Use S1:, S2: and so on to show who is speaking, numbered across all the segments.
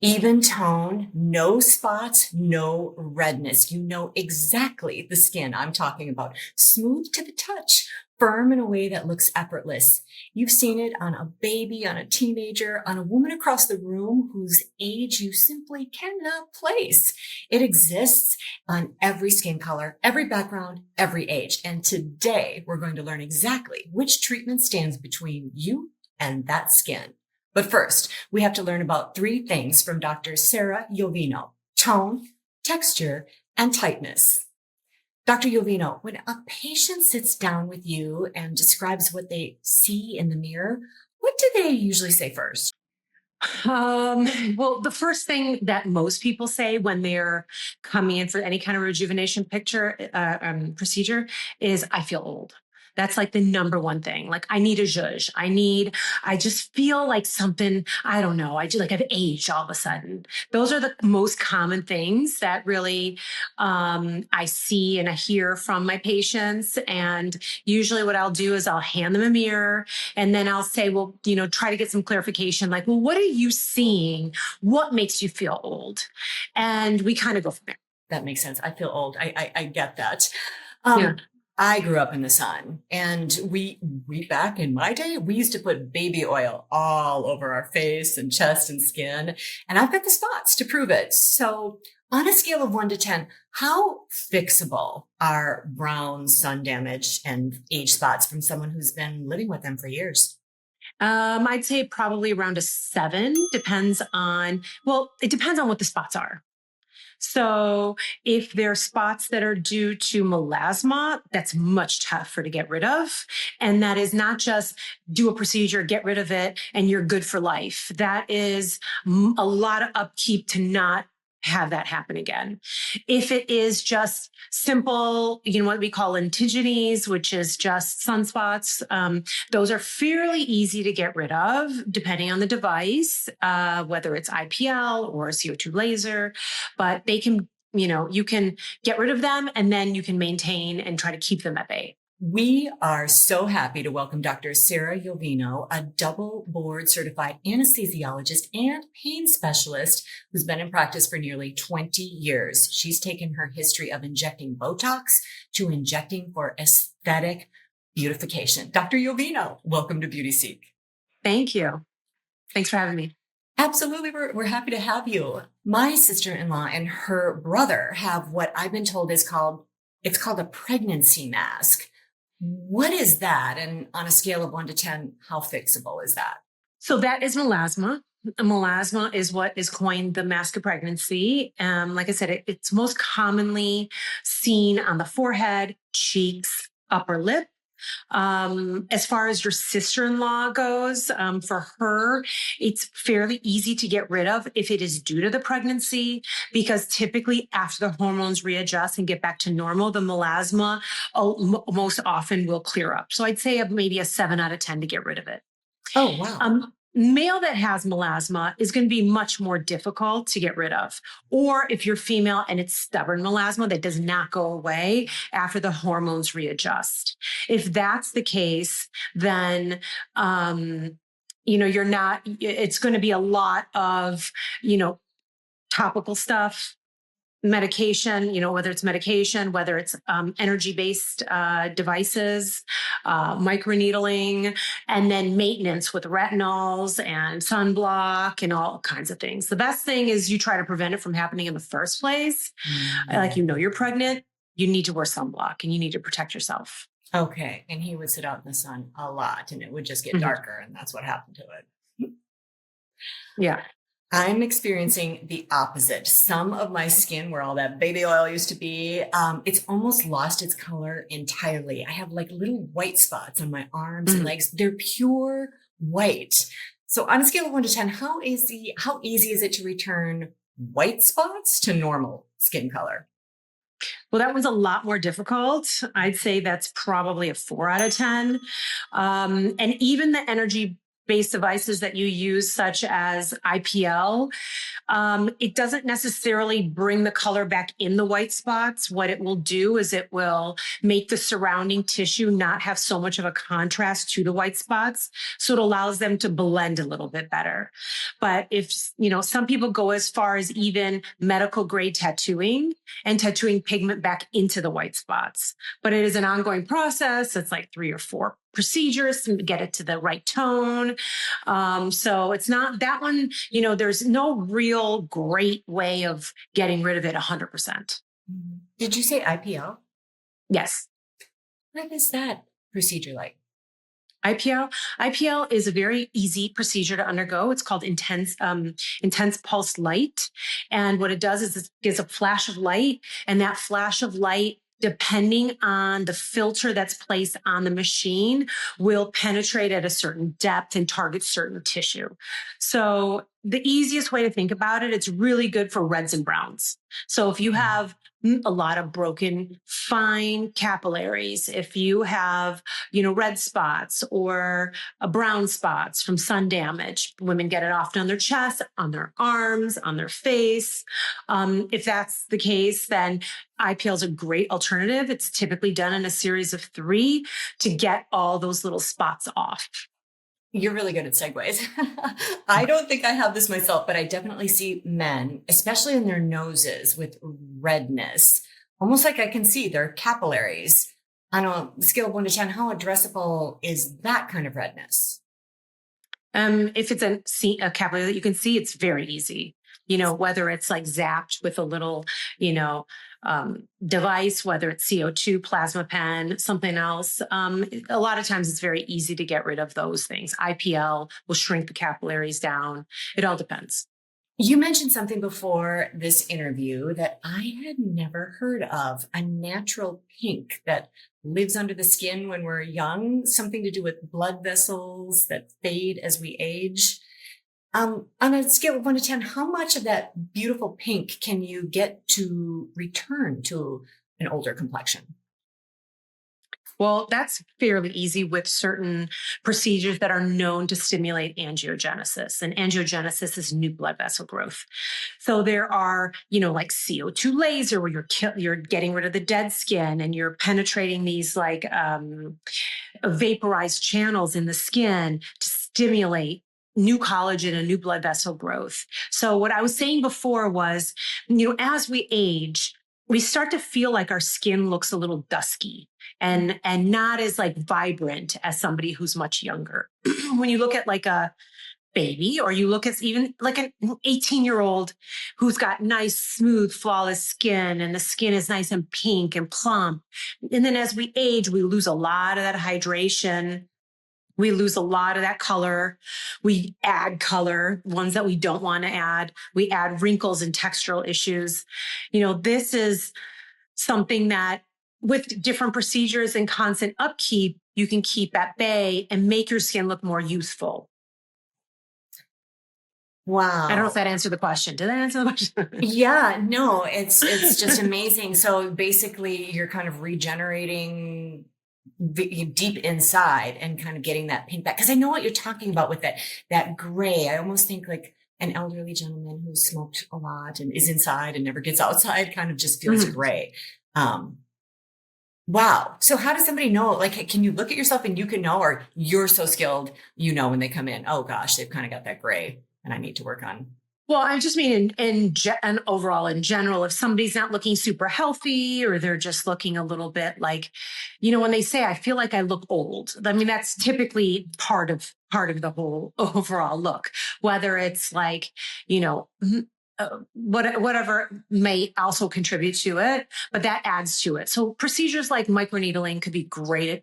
S1: Even tone, no spots, no redness. You know exactly the skin I'm talking about. Smooth to the touch, firm in a way that looks effortless. You've seen it on a baby, on a teenager, on a woman across the room whose age you simply cannot place. It exists on every skin color, every background, every age. And today we're going to learn exactly which treatment stands between you and that skin. But first, we have to learn about three things from Dr. Sarah Yovino: tone, texture, and tightness. Dr. Yovino, when a patient sits down with you and describes what they see in the mirror, what do they usually say first?
S2: Well, the first thing that most people say when they're coming in for any kind of rejuvenation procedure is, I feel old. That's like the number one thing. Like, I need a zhuzh. I just feel like something, I don't know. I just like I've aged all of a sudden. Those are the most common things that really I see and I hear from my patients. And usually what I'll do is I'll hand them a mirror and then I'll say, well, try to get some clarification. Like, well, what are you seeing? What makes you feel old? And we kind of go from there.
S1: That makes sense. I feel old. I get that.
S2: Yeah.
S1: I grew up in the sun, and we back in my day, we used to put baby oil all over our face and chest and skin. And I've got the spots to prove it. So on a scale of 1 to 10, how fixable are brown, sun damage, and age spots from someone who's been living with them for years?
S2: I'd say probably around a 7. It depends on what the spots are. So if there are spots that are due to melasma, that's much tougher to get rid of. And that is not just do a procedure, get rid of it, and you're good for life. That is a lot of upkeep to not have that happen again. If it is just simple, what we call lentigines, which is just sunspots, those are fairly easy to get rid of depending on the device, whether it's IPL or CO2 laser, but they can, you can get rid of them and then you can maintain and try to keep them at bay.
S1: We are so happy to welcome Dr. Sarah Yovino, a double board certified anesthesiologist and pain specialist who's been in practice for nearly 20 years. She's taken her history of injecting Botox to injecting for aesthetic beautification. Dr. Yovino, welcome to Beauty Seek.
S2: Thank you. Thanks for having me.
S1: Absolutely. We're happy to have you. My sister-in-law and her brother have what I've been told is it's called a pregnancy mask. What is that? And on a scale of 1 to 10, how fixable is that?
S2: So that is melasma. Melasma is what is coined the mask of pregnancy. Like I said, it's most commonly seen on the forehead, cheeks, upper lip. As far as your sister-in-law goes, for her, it's fairly easy to get rid of if it is due to the pregnancy, because typically after the hormones readjust and get back to normal, the melasma most often will clear up. So I'd say maybe a 7 out of 10 to get rid of it.
S1: Oh, wow.
S2: Male that has melasma is going to be much more difficult to get rid of. Or if you're female and it's stubborn melasma that does not go away after the hormones readjust. If that's the case, then, it's going to be a lot of, topical stuff, medication, whether it's medication, whether it's energy-based devices, microneedling, and then maintenance with retinols and sunblock and all kinds of things. The best thing is you try to prevent it from happening in the first place. Like, you're pregnant, you need to wear sunblock and you need to protect yourself.
S1: Okay. And he would sit out in the sun a lot and it would just get darker. And that's what happened to it.
S2: Yeah.
S1: I'm experiencing the opposite. Some of my skin, where all that baby oil used to be, it's almost lost its color entirely. I have like little white spots on my arms and legs. They're pure white. So on a scale of 1 to 10, how easy is it to return white spots to normal skin color?
S2: Well, that one's a lot more difficult. I'd say that's probably a 4 out of 10. And even the energy based devices that you use, such as IPL, it doesn't necessarily bring the color back in the white spots. What it will do is it will make the surrounding tissue not have so much of a contrast to the white spots. So it allows them to blend a little bit better. But if, some people go as far as even medical grade tattooing and tattooing pigment back into the white spots. But it is an ongoing process. It's like 3 or 4 procedures to get it to the right tone. So it's not that one, there's no real great way of getting rid of it 100%.
S1: Did you say IPL?
S2: Yes.
S1: What is that procedure like?
S2: IPL is a very easy procedure to undergo. It's called intense pulse light. And what it does is it gives a flash of light, and that flash of light, depending on the filter that's placed on the machine, will penetrate at a certain depth and target certain tissue. So the easiest way to think about it, it's really good for reds and browns. So if you have a lot of broken fine capillaries, if you have, red spots or brown spots from sun damage, women get it often on their chest, on their arms, on their face. If that's the case, then IPL is a great alternative. It's typically done in a series of 3 to get all those little spots off.
S1: You're really good at segues. I don't think I have this myself, but I definitely see men, especially in their noses, with redness, almost like I can see their capillaries. On a scale of 1 to 10, how addressable is that kind of redness?
S2: If it's a capillary that you can see, it's very easy. Whether it's like zapped with a little, device, whether it's CO2, plasma pen, something else. A lot of times it's very easy to get rid of those things. IPL will shrink the capillaries down. It all depends.
S1: You mentioned something before this interview that I had never heard of, a natural pink that lives under the skin when we're young, something to do with blood vessels that fade as we age. On a scale of 1 to 10, how much of that beautiful pink can you get to return to an older complexion?
S2: Well, that's fairly easy with certain procedures that are known to stimulate angiogenesis. And angiogenesis is new blood vessel growth. So there are, like CO2 laser where you're getting rid of the dead skin and you're penetrating these like vaporized channels in the skin to stimulate new collagen and new blood vessel growth. So what I was saying before was, as we age, we start to feel like our skin looks a little dusky and not as like vibrant as somebody who's much younger. When you look at like a baby, or you look at even like an 18-year-old who's got nice, smooth, flawless skin, and the skin is nice and pink and plump. And then as we age, we lose a lot of that hydration. We lose a lot of that color. We add color, ones that we don't want to add. We add wrinkles and textural issues. This is something that with different procedures and constant upkeep, you can keep at bay and make your skin look more youthful.
S1: Wow.
S2: I don't know if that answered the question. Did that answer the question?
S1: Yeah, no, it's just amazing. So basically you're kind of regenerating deep inside and kind of getting that pink back. Cause I know what you're talking about with that gray. I almost think like an elderly gentleman who smoked a lot and is inside and never gets outside kind of just feels gray. Wow. So how does somebody know? Like, can you look at yourself and you can know, or you're so skilled, when they come in, oh gosh, they've kind of got that gray and I need to work on.
S2: Well, I just mean in overall, in general, if somebody's not looking super healthy or they're just looking a little bit like, when they say, I feel like I look old, I mean, that's typically part of the whole overall look, whether it's like, whatever may also contribute to it, but that adds to it. So procedures like microneedling could be great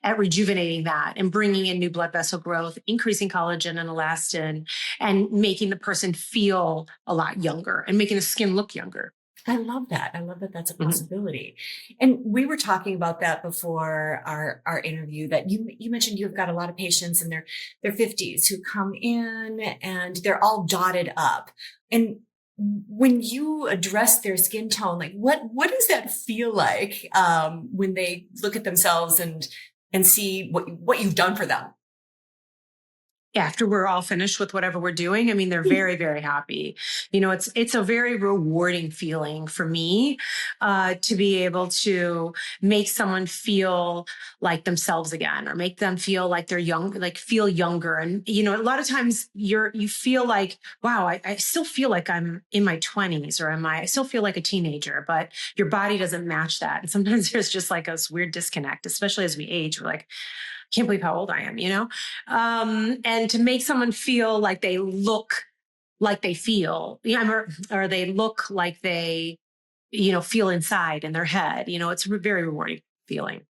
S2: at rejuvenating that and bringing in new blood vessel growth, increasing collagen and elastin, and making the person feel a lot younger and making the skin look younger.
S1: I love that. I love that that's a possibility. And we were talking about that before our interview, that you mentioned you've got a lot of patients in their 50s who come in and they're all dotted up. And when you address their skin tone, like what does that feel like when they look at themselves and see what you've done for them?
S2: after we're all finished with whatever we're doing. I mean, they're very, very happy. It's a very rewarding feeling for me to be able to make someone feel like themselves again, or make them feel like they're young, like feel younger. And a lot of times you feel like, wow, I still feel like I'm in my 20s, or I still feel like a teenager, but your body doesn't match that. And sometimes there's just like a weird disconnect, especially as we age. We're like, can't believe how old I am, and to make someone feel like they look like they feel, or they look like they, feel inside in their head, it's a very rewarding feeling.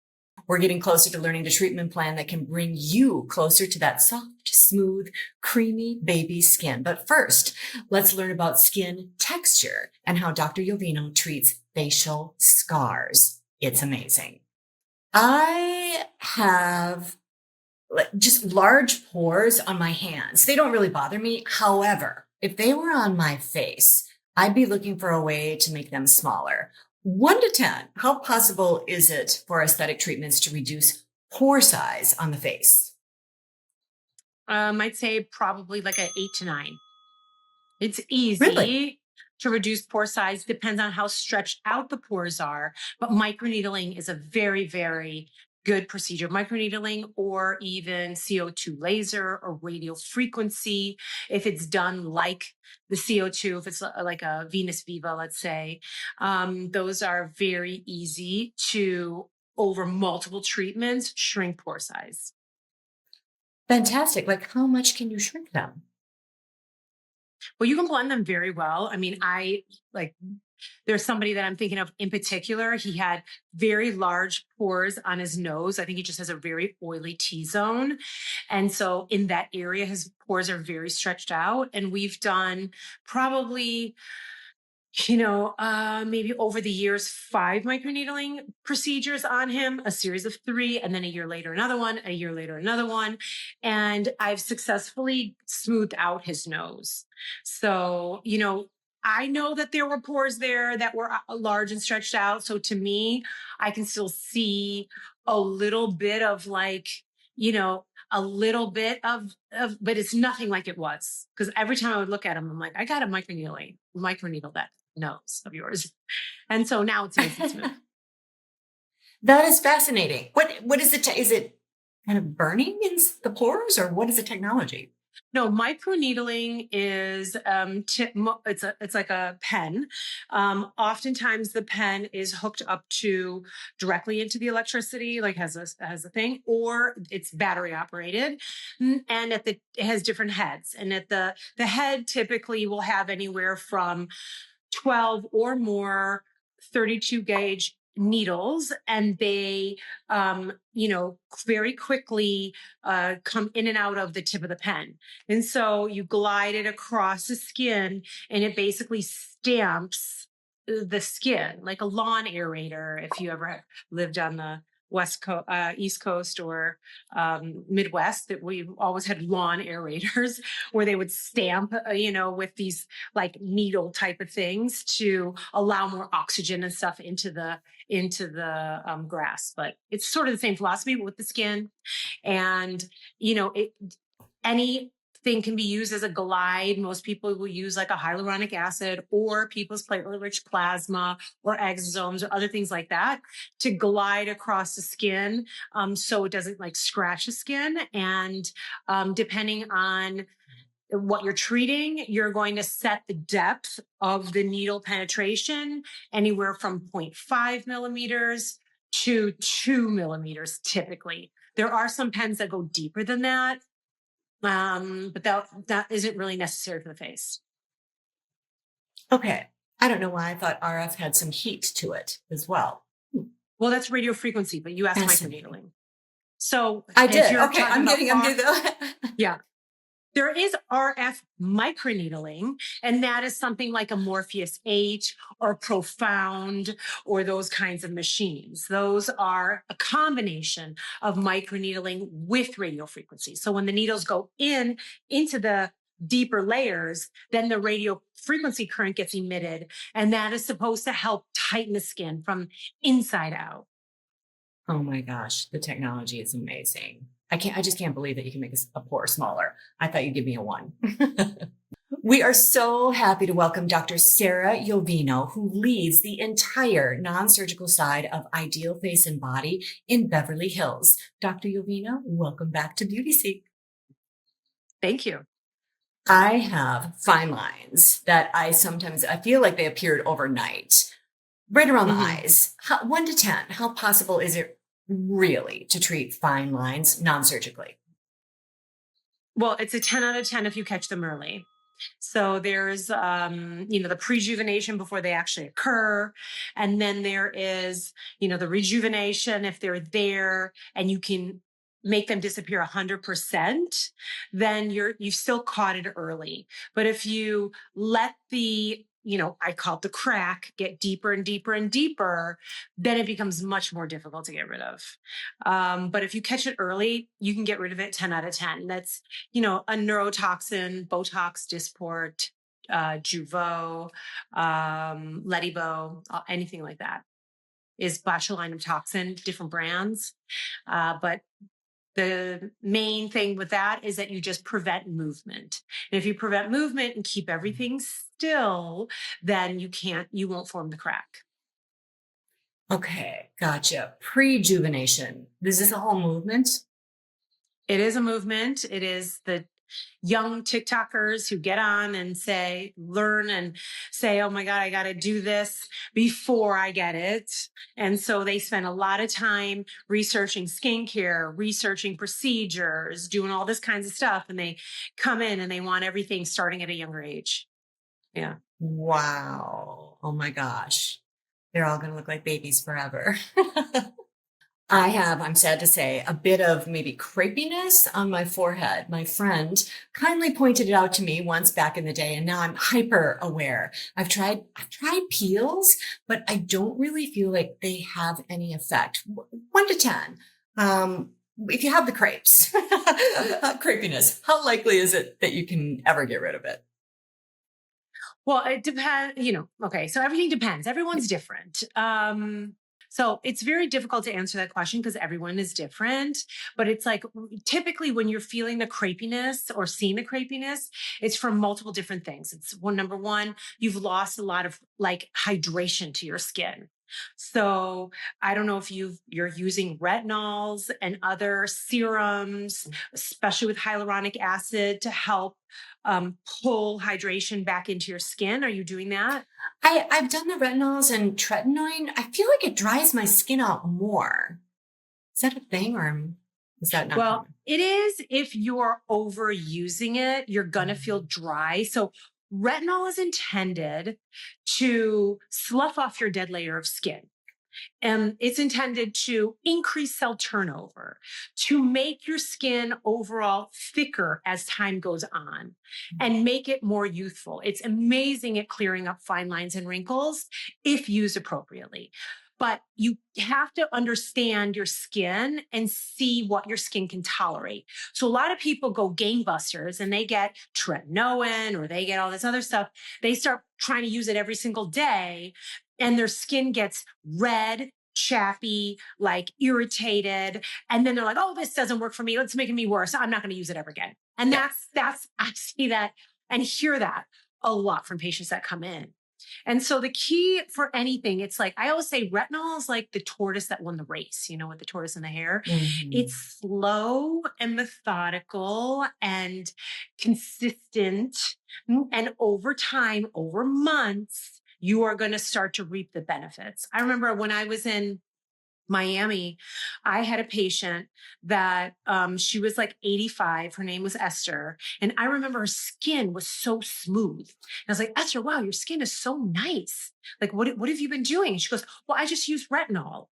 S1: We're getting closer to learning the treatment plan that can bring you closer to that soft, smooth, creamy baby skin. But first, let's learn about skin texture and how Dr. Yovino treats facial scars. It's amazing. I have just large pores on my hands. They don't really bother me. However, if they were on my face, I'd be looking for a way to make them smaller. 1 to 10, how possible is it for aesthetic treatments to reduce pore size on the face?
S2: I'd say probably like an 8 to 9. It's
S1: Really?
S2: easy to reduce pore size, depends on how stretched out the pores are. But microneedling is a very, very good procedure. Microneedling, or even CO2 laser or radio frequency, if it's done like the CO2, if it's like a Venus Viva, let's say, those are very easy to, over multiple treatments, shrink pore size.
S1: Fantastic. Like, how much can you shrink them?
S2: Well, you can blend them very well. I mean, like, there's somebody that I'm thinking of in particular. He had very large pores on his nose. I think he just has a very oily T-zone. And so in that area, his pores are very stretched out. And we've done probably, maybe over the years, 5 microneedling procedures on him, a series of 3, and then a year later, another one, a year later, another one. And I've successfully smoothed out his nose. So, I know that there were pores there that were large and stretched out. So to me, I can still see a little bit of like, a little bit of, but it's nothing like it was. Because every time I would look at him, I'm like, I got to microneedle that nose of yours. And so now it's nice and smooth.
S1: That is fascinating. What is it? Is it kind of burning in the pores, or what is the technology?
S2: No, microneedling is it's like a pen. Oftentimes the pen is hooked up to directly into the electricity, like has a thing, or it's battery operated, and it has different heads. And at the head typically will have anywhere from 12 or more 32 gauge needles, and they very quickly come in and out of the tip of the pen. And so you glide it across the skin, and it basically stamps the skin like a lawn aerator. If you ever have lived on the East Coast, or Midwest, that we've always had lawn aerators where they would stamp, with these like needle type of things to allow more oxygen and stuff into the grass. But it's sort of the same philosophy with the skin. And anything can be used as a glide. Most people will use like a hyaluronic acid or people's platelet-rich plasma or exosomes or other things like that to glide across the skin, so it doesn't like scratch the skin. And depending on what you're treating, you're going to set the depth of the needle penetration anywhere from 0.5 millimeters to 2 millimeters typically. There are some pens that go deeper than that, but that isn't really necessary for the face.
S1: Okay. I don't know why I thought RF had some heat to it as well.
S2: Well, that's radio frequency, but you asked
S1: Fascinating.
S2: microneedling. So
S1: I
S2: if
S1: did.
S2: you're
S1: Okay.
S2: talking
S1: I'm
S2: about
S1: getting the.
S2: yeah. There is RF microneedling, and that is something like a Morpheus 8 or Profound or those kinds of machines. Those are a combination of microneedling with radio frequency. So when the needles go into the deeper layers, then the radio frequency current gets emitted, and that is supposed to help tighten the skin from inside out.
S1: Oh my gosh, the technology is amazing. I just can't believe that you can make a pore smaller. I thought you'd give me a 1. We are so happy to welcome Dr. Sarah Yovino, who leads the entire non-surgical side of Ideal Face and Body in Beverly Hills. Dr. Yovino, welcome back to Beauty Seek.
S2: Thank you.
S1: I have fine lines that I feel like they appeared overnight, right around the eyes. 1 to 10, how possible is it really to treat fine lines non-surgically?
S2: Well, it's a 10 out of 10 if you catch them early. So there's, the prejuvenation before they actually occur. And then there is, the rejuvenation if they're there and you can make them disappear 100%, then you've still caught it early. But if you let the, I call it the crack, get deeper and deeper and deeper, then it becomes much more difficult to get rid of. But if you catch it early, you can get rid of it 10 out of 10. That's a neurotoxin, Botox, Dysport, Jeuveau, Ledibo, anything like that is botulinum toxin, different brands. But the main thing with that is that you just prevent movement. And if you prevent movement and keep everything still, then you won't form the crack.
S1: Okay, gotcha. Prejuvenation. Is this a whole movement?
S2: It is a movement. It is the young TikTokers who get on and learn and say, oh my God, I got to do this before I get it. And so they spend a lot of time researching skincare, researching procedures, doing all this kinds of stuff. And they come in and they want everything starting at a younger age. Yeah.
S1: Wow. Oh my gosh. They're all going to look like babies forever. I'm sad to say, a bit of maybe crepiness on my forehead. My friend kindly pointed it out to me once back in the day, and now I'm hyper aware. I've tried peels, but I don't really feel like they have any effect. 1 to 10. If you have the crepes, crepiness, how likely is it that you can ever get rid of it?
S2: Well, it depends, okay. So everything depends. Everyone's different. So it's very difficult to answer that question because everyone is different. But it's like typically when you're feeling the crepiness or seeing the crepiness, it's from multiple different things. It's number one, you've lost a lot of like hydration to your skin. So I don't know if you're using retinols and other serums, especially with hyaluronic acid to help pull hydration back into your skin. Are you doing that?
S1: I've done the retinols and tretinoin. I feel like it dries my skin out more. Is that a thing or is that not
S2: Well,
S1: common?
S2: it is if you're overusing it, you're going to feel dry. So retinol is intended to slough off your dead layer of skin. And it's intended to increase cell turnover, to make your skin overall thicker as time goes on and make it more youthful. It's amazing at clearing up fine lines and wrinkles if used appropriately. But you have to understand your skin and see what your skin can tolerate. So a lot of people go gangbusters and they get tretinoin or they get all this other stuff. They start trying to use it every single day and their skin gets red, chappy, like irritated. And then they're like, oh, this doesn't work for me. It's making me worse. I'm not going to use it ever again. And
S1: Yeah.
S2: I see that and hear that a lot from patients that come in. And so the key for anything, it's like, I always say retinol is like the tortoise that won the race, with the tortoise and the hare. It's slow and methodical and consistent. And over time, over months, you are going to start to reap the benefits. I remember when I was in Miami, I had a patient that she was like 85. Her name was Esther. And I remember her skin was so smooth. And I was like, Esther, wow, your skin is so nice. Like, what have you been doing? And she goes, well, I just use retinol.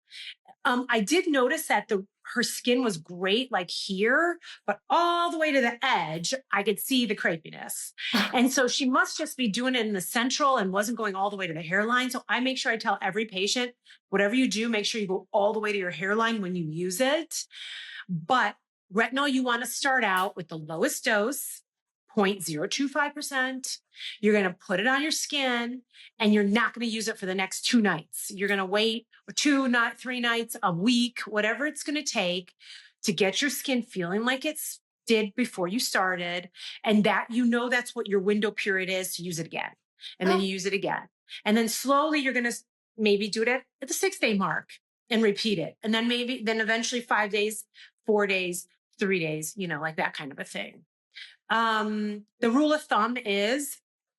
S2: I did notice that her skin was great, like here, but all the way to the edge, I could see the crepiness. And so she must just be doing it in the central and wasn't going all the way to the hairline. So I make sure I tell every patient, whatever you do, make sure you go all the way to your hairline when you use it. But retinol, you want to start out with the lowest dose, 0.025%. You're going to put it on your skin and you're not going to use it for the next 2 nights. You're going to wait 2, not 3 nights, a week, whatever it's going to take to get your skin feeling like it's did before you started, and that that's what your window period is to use it again. And then
S1: Oh,
S2: you use it again. And then slowly you're going to maybe do it at the 6-day mark and repeat it. And then then eventually 5 days, 4 days, 3 days, like that kind of a thing. The rule of thumb is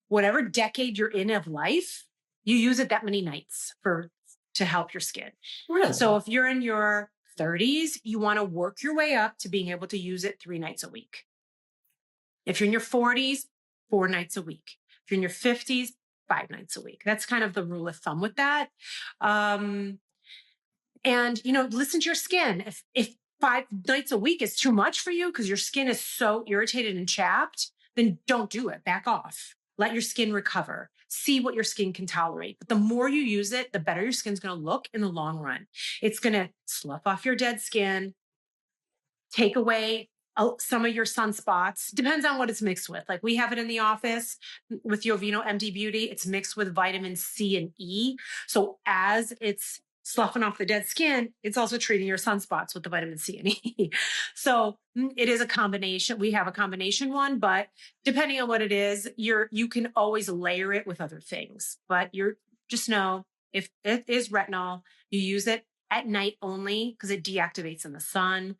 S2: whatever decade you're in of life, you use it that many nights to help your skin.
S1: really?
S2: So if you're in your 30s, you want to work your way up to being able to use it 3 nights a week. If you're in your 40s, 4 nights a week. If you're in your 50s, 5 nights a week. That's kind of the rule of thumb with that. And listen to your skin. If 5 nights a week is too much for you because your skin is so irritated and chapped, then don't do it. Back off. Let your skin recover. See what your skin can tolerate. But the more you use it, the better your skin's going to look in the long run. It's going to slough off your dead skin, take away some of your sunspots. Depends on what it's mixed with. Like we have it in the office with Yovino MD Beauty. It's mixed with vitamin C and E. So as it's sloughing off the dead skin, it's also treating your sunspots with the vitamin C and E. So it is a combination. We have a combination one, but depending on what it is, you can always layer it with other things. But just know if it is retinol, you use it at night only because it deactivates in the sun.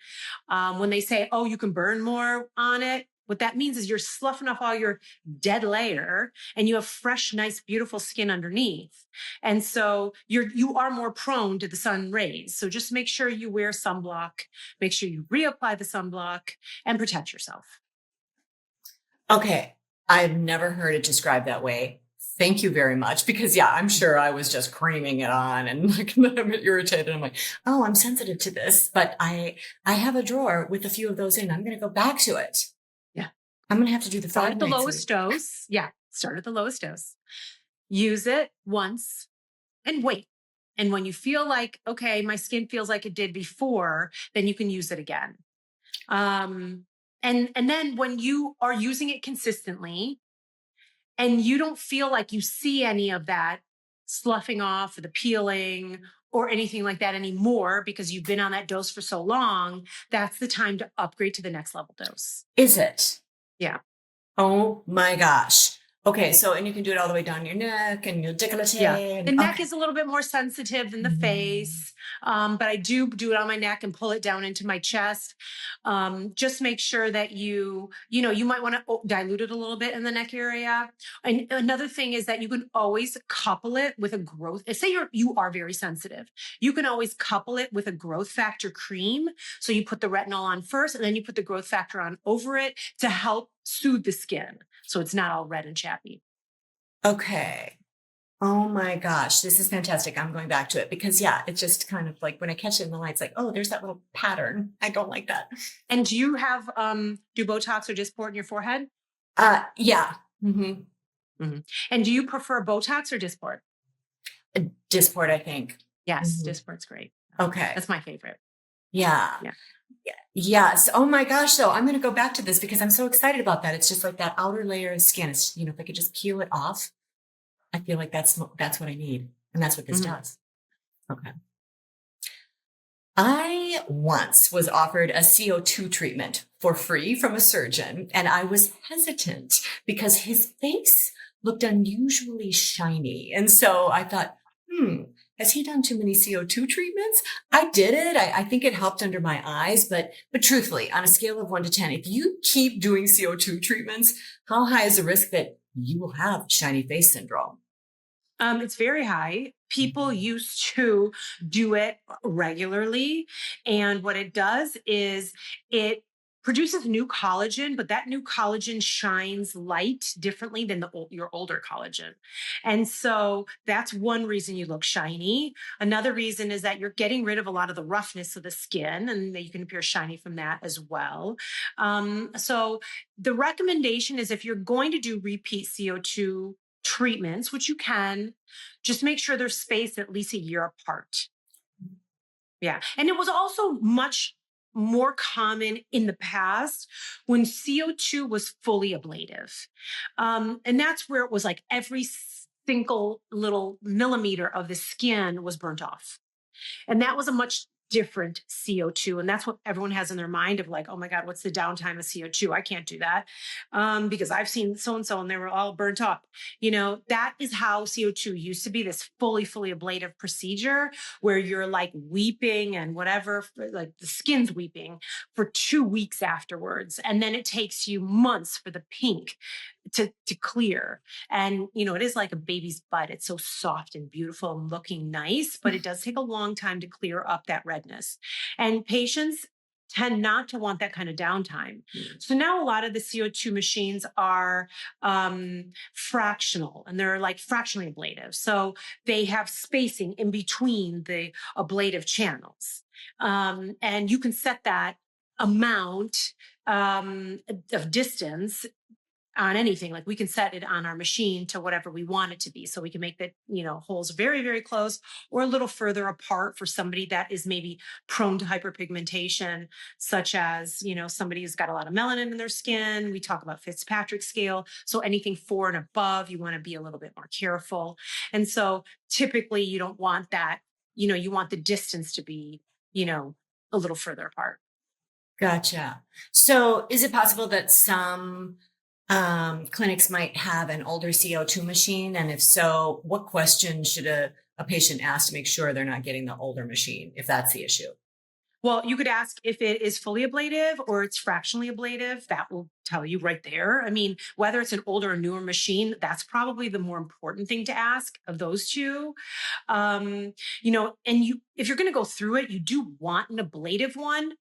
S2: When they say, oh, you can burn more on it, what that means is you're sloughing off all your dead layer and you have fresh, nice, beautiful skin underneath. And so you are more prone to the sun rays. So just make sure you wear sunblock, make sure you reapply the sunblock and protect yourself.
S1: Okay. I've never heard it described that way. Thank you very much. Because yeah, I'm sure I was just creaming it on and like I'm irritated. I'm like, oh, I'm sensitive to this, but I have a drawer with a few of those in. I'm going to go back to it.
S2: Yeah.
S1: I'm going to have to do the
S2: Start
S1: 5
S2: at the
S1: nights a
S2: lowest
S1: week.
S2: dose. Yeah. Start at the lowest dose. Use it once and wait. And when you feel like, okay, my skin feels like it did before, then you can use it again. And then when you are using it consistently and you don't feel like you see any of that sloughing off or the peeling or anything like that anymore because you've been on that dose for so long, that's the time to upgrade to the next level dose.
S1: Is it?
S2: Yeah.
S1: Oh my gosh. Okay. So, and you can do it all the way down your neck and your décolleté.
S2: Yeah.
S1: And,
S2: The neck
S1: okay.
S2: is a little bit more sensitive than the face. But I do it on my neck and pull it down into my chest. Just make sure that you might want to dilute it a little bit in the neck area. And another thing is that you can always couple it with a growth. Say you are very sensitive. You can always couple it with a growth factor cream. So you put the retinol on first and then you put the growth factor on over it to help soothe the skin. So it's not all red and chappy.
S1: Okay. Oh my gosh, this is fantastic. I'm going back to it because yeah, it's just kind of like when I catch it in the light, it's like, oh, there's that little pattern. I don't like that.
S2: And do you have do Botox or Dysport in your forehead?
S1: Yeah. Mm-hmm.
S2: And do you prefer Botox or Dysport?
S1: Dysport, I think.
S2: Yes,
S1: Mhm.
S2: Dysport's great.
S1: Okay.
S2: That's my favorite.
S1: Yeah.
S2: Yeah.
S1: Yes. Oh my gosh. So I'm going to go back to this because I'm so excited about that. It's just like that outer layer of skin. It's, if I could just peel it off, I feel like that's what I need. And that's what this
S2: Mhm.
S1: does. Okay. I once was offered a CO2 treatment for free from a surgeon, and I was hesitant because his face looked unusually shiny. And so I thought, has he done too many CO2 treatments? I did it. I think it helped under my eyes, but truthfully, on a scale of 1 to 10, if you keep doing CO2 treatments, how high is the risk that you will have shiny face syndrome?
S2: It's very high. People used to do it regularly. And what it does is it produces new collagen, but that new collagen shines light differently than your older collagen. And so that's one reason you look shiny. Another reason is that you're getting rid of a lot of the roughness of the skin and that you can appear shiny from that as well. So the recommendation is if you're going to do repeat CO2 treatments, which you can, just make sure there's spaced at least a year apart. Yeah. And it was also much more common in the past when CO2 was fully ablative. And that's where it was like every single little millimeter of the skin was burnt off. And that was a much different CO2. And that's what everyone has in their mind of like, oh my God, what's the downtime of CO2? I can't do that because I've seen so-and-so and they were all burnt up. That is how CO2 used to be, this fully ablative procedure where you're like weeping and whatever, like the skin's weeping for 2 weeks afterwards. And then it takes you months for the pink to clear. And, it is like a baby's butt. It's so soft and beautiful and looking nice, but it does take a long time to clear up that redness. And patients tend not to want that kind of downtime. So now a lot of the CO2 machines are fractional, and they're like fractionally ablative. So they have spacing in between the ablative channels. And you can set that amount of distance on anything. Like we can set it on our machine to whatever we want it to be. So we can make the, holes very, very close or a little further apart for somebody that is maybe prone to hyperpigmentation, such as, somebody who's got a lot of melanin in their skin. We talk about Fitzpatrick scale. So anything 4 and above, you want to be a little bit more careful. And so typically you don't want that, you want the distance to be, a little further apart.
S1: Gotcha. So is it possible that some clinics might have an older CO2 machine? And if so, what questions should a patient ask to make sure they're not getting the older machine, if that's the issue?
S2: Well, you could ask if it is fully ablative or it's fractionally ablative. That will tell you right there. I mean, whether it's an older or newer machine, that's probably the more important thing to ask of those two. And if you're going to go through it, you do want an ablative one.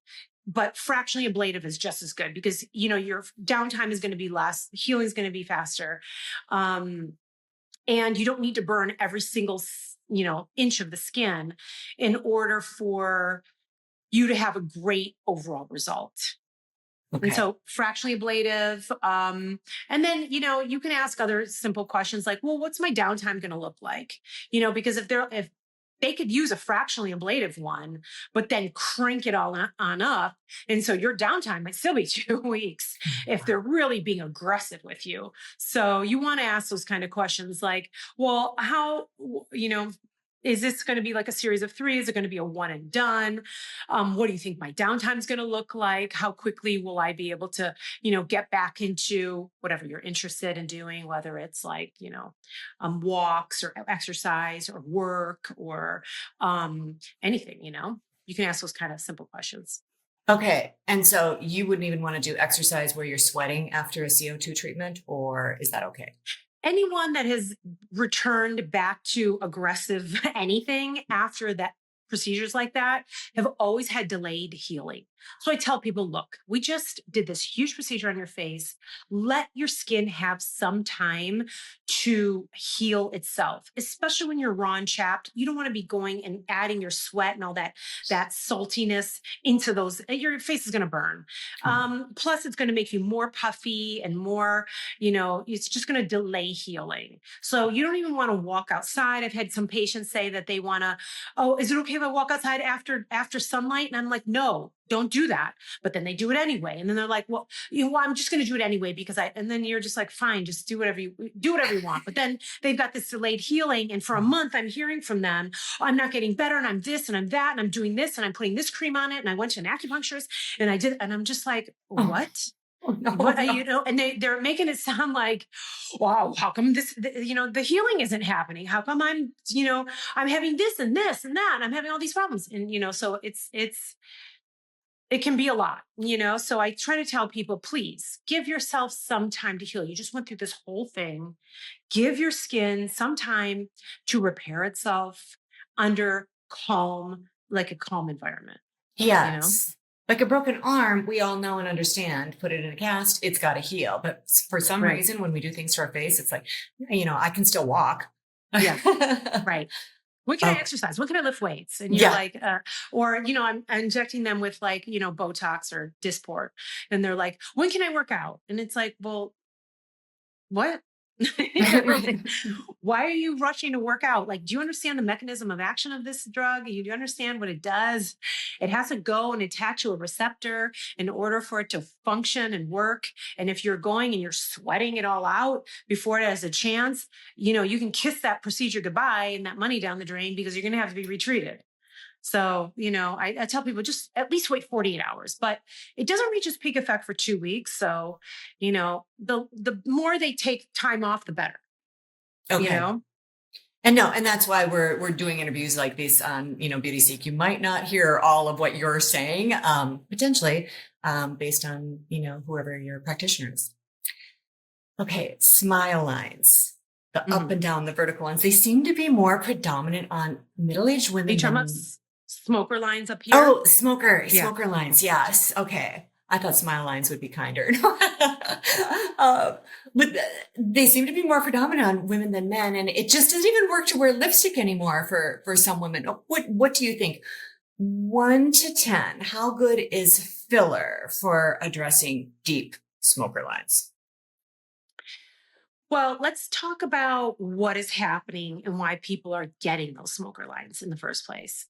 S2: But fractionally ablative is just as good because, your downtime is going to be less, healing is going to be faster. And you don't need to burn every single, inch of the skin in order for you to have a great overall result.
S1: Okay.
S2: And so fractionally ablative. And then, you can ask other simple questions like, well, what's my downtime going to look like? Because if they could use a fractionally ablative one, but then crank it all on up. And so your downtime might still be 2 weeks if they're really being aggressive with you. So you want to ask those kind of questions like, well, how, is this going to be like a series of 3? Is it going to be a one and done? What do you think my downtime is going to look like? How quickly will I be able to, get back into whatever you're interested in doing, whether it's like, walks or exercise or work or anything, you can ask those kind of simple questions.
S1: Okay. And so you wouldn't even want to do exercise where you're sweating after a CO2 treatment, or is that okay?
S2: Anyone that has returned back to aggressive anything after that procedures like that have always had delayed healing. So I tell people, look, we just did this huge procedure on your face. Let your skin have some time to heal itself, especially when you're raw and chapped. You don't want to be going and adding your sweat and all that saltiness into those. Your face is going to burn. Plus, it's going to make you more puffy and more, it's just going to delay healing. So you don't even want to walk outside. I've had some patients say that they want to, oh, is it okay if I walk outside after sunlight? And I'm like, no, don't do that. But then they do it anyway. And then they're like, well, I'm just going to do it anyway and then you're just like, fine, just do whatever you want. But then they've got this delayed healing. And for a month, I'm hearing from them, oh, I'm not getting better. And I'm this and I'm that. And I'm doing this and I'm putting this cream on it. And I went to an acupuncturist and I did. And I'm just like, what?
S1: Oh, no,
S2: What
S1: no.
S2: and they're making it sound like, wow, how come the healing isn't happening? How come I'm having this and this and that, and I'm having all these problems. And, so it can be a lot, so I try to tell people, please give yourself some time to heal. You just went through this whole thing. Give your skin some time to repair itself under like a calm environment.
S1: Yes. Like a broken arm, we all know and understand, put it in a cast, it's got to heal. But for some
S2: Right.
S1: reason, when we do things to our face, it's like, I can still walk.
S2: Yeah. Right. When can I
S1: Okay.
S2: exercise? When can I lift weights? And you're
S1: Yeah.
S2: like, I'm injecting them with like, Botox or Dysport. And they're like, when can I work out? And it's like, well, what? Why are you rushing to work out? Like, do you understand the mechanism of action of this drug? Do you understand what it does? It has to go and attach to a receptor in order for it to function and work. And if you're going and you're sweating it all out before it has a chance, you can kiss that procedure goodbye and that money down the drain because you're going to have to be retreated. So, I tell people just at least wait 48 hours, but it doesn't reach its peak effect for 2 weeks. So, the more they take time off, the better, you
S1: Okay.
S2: know?
S1: And no, and that's why we're doing interviews like this on, Beauty Seek. You might not hear all of what you're saying, potentially, based on, whoever your practitioner is. Okay, smile lines, the up
S2: Mhm.
S1: and down, the vertical ones, they seem to be more predominant on middle-aged
S2: Are you
S1: women
S2: talking about
S1: than
S2: smoker lines up here?
S1: oh, smoker,
S2: Yeah.
S1: smoker lines. Yes. Okay. I thought smile lines would be kinder. But they seem to be more predominant on women than men, and it just doesn't even work to wear lipstick anymore for some women. What do you think? 1 to 10, how good is filler for addressing deep smoker lines?
S2: Well, let's talk about what is happening and why people are getting those smoker lines in the first place.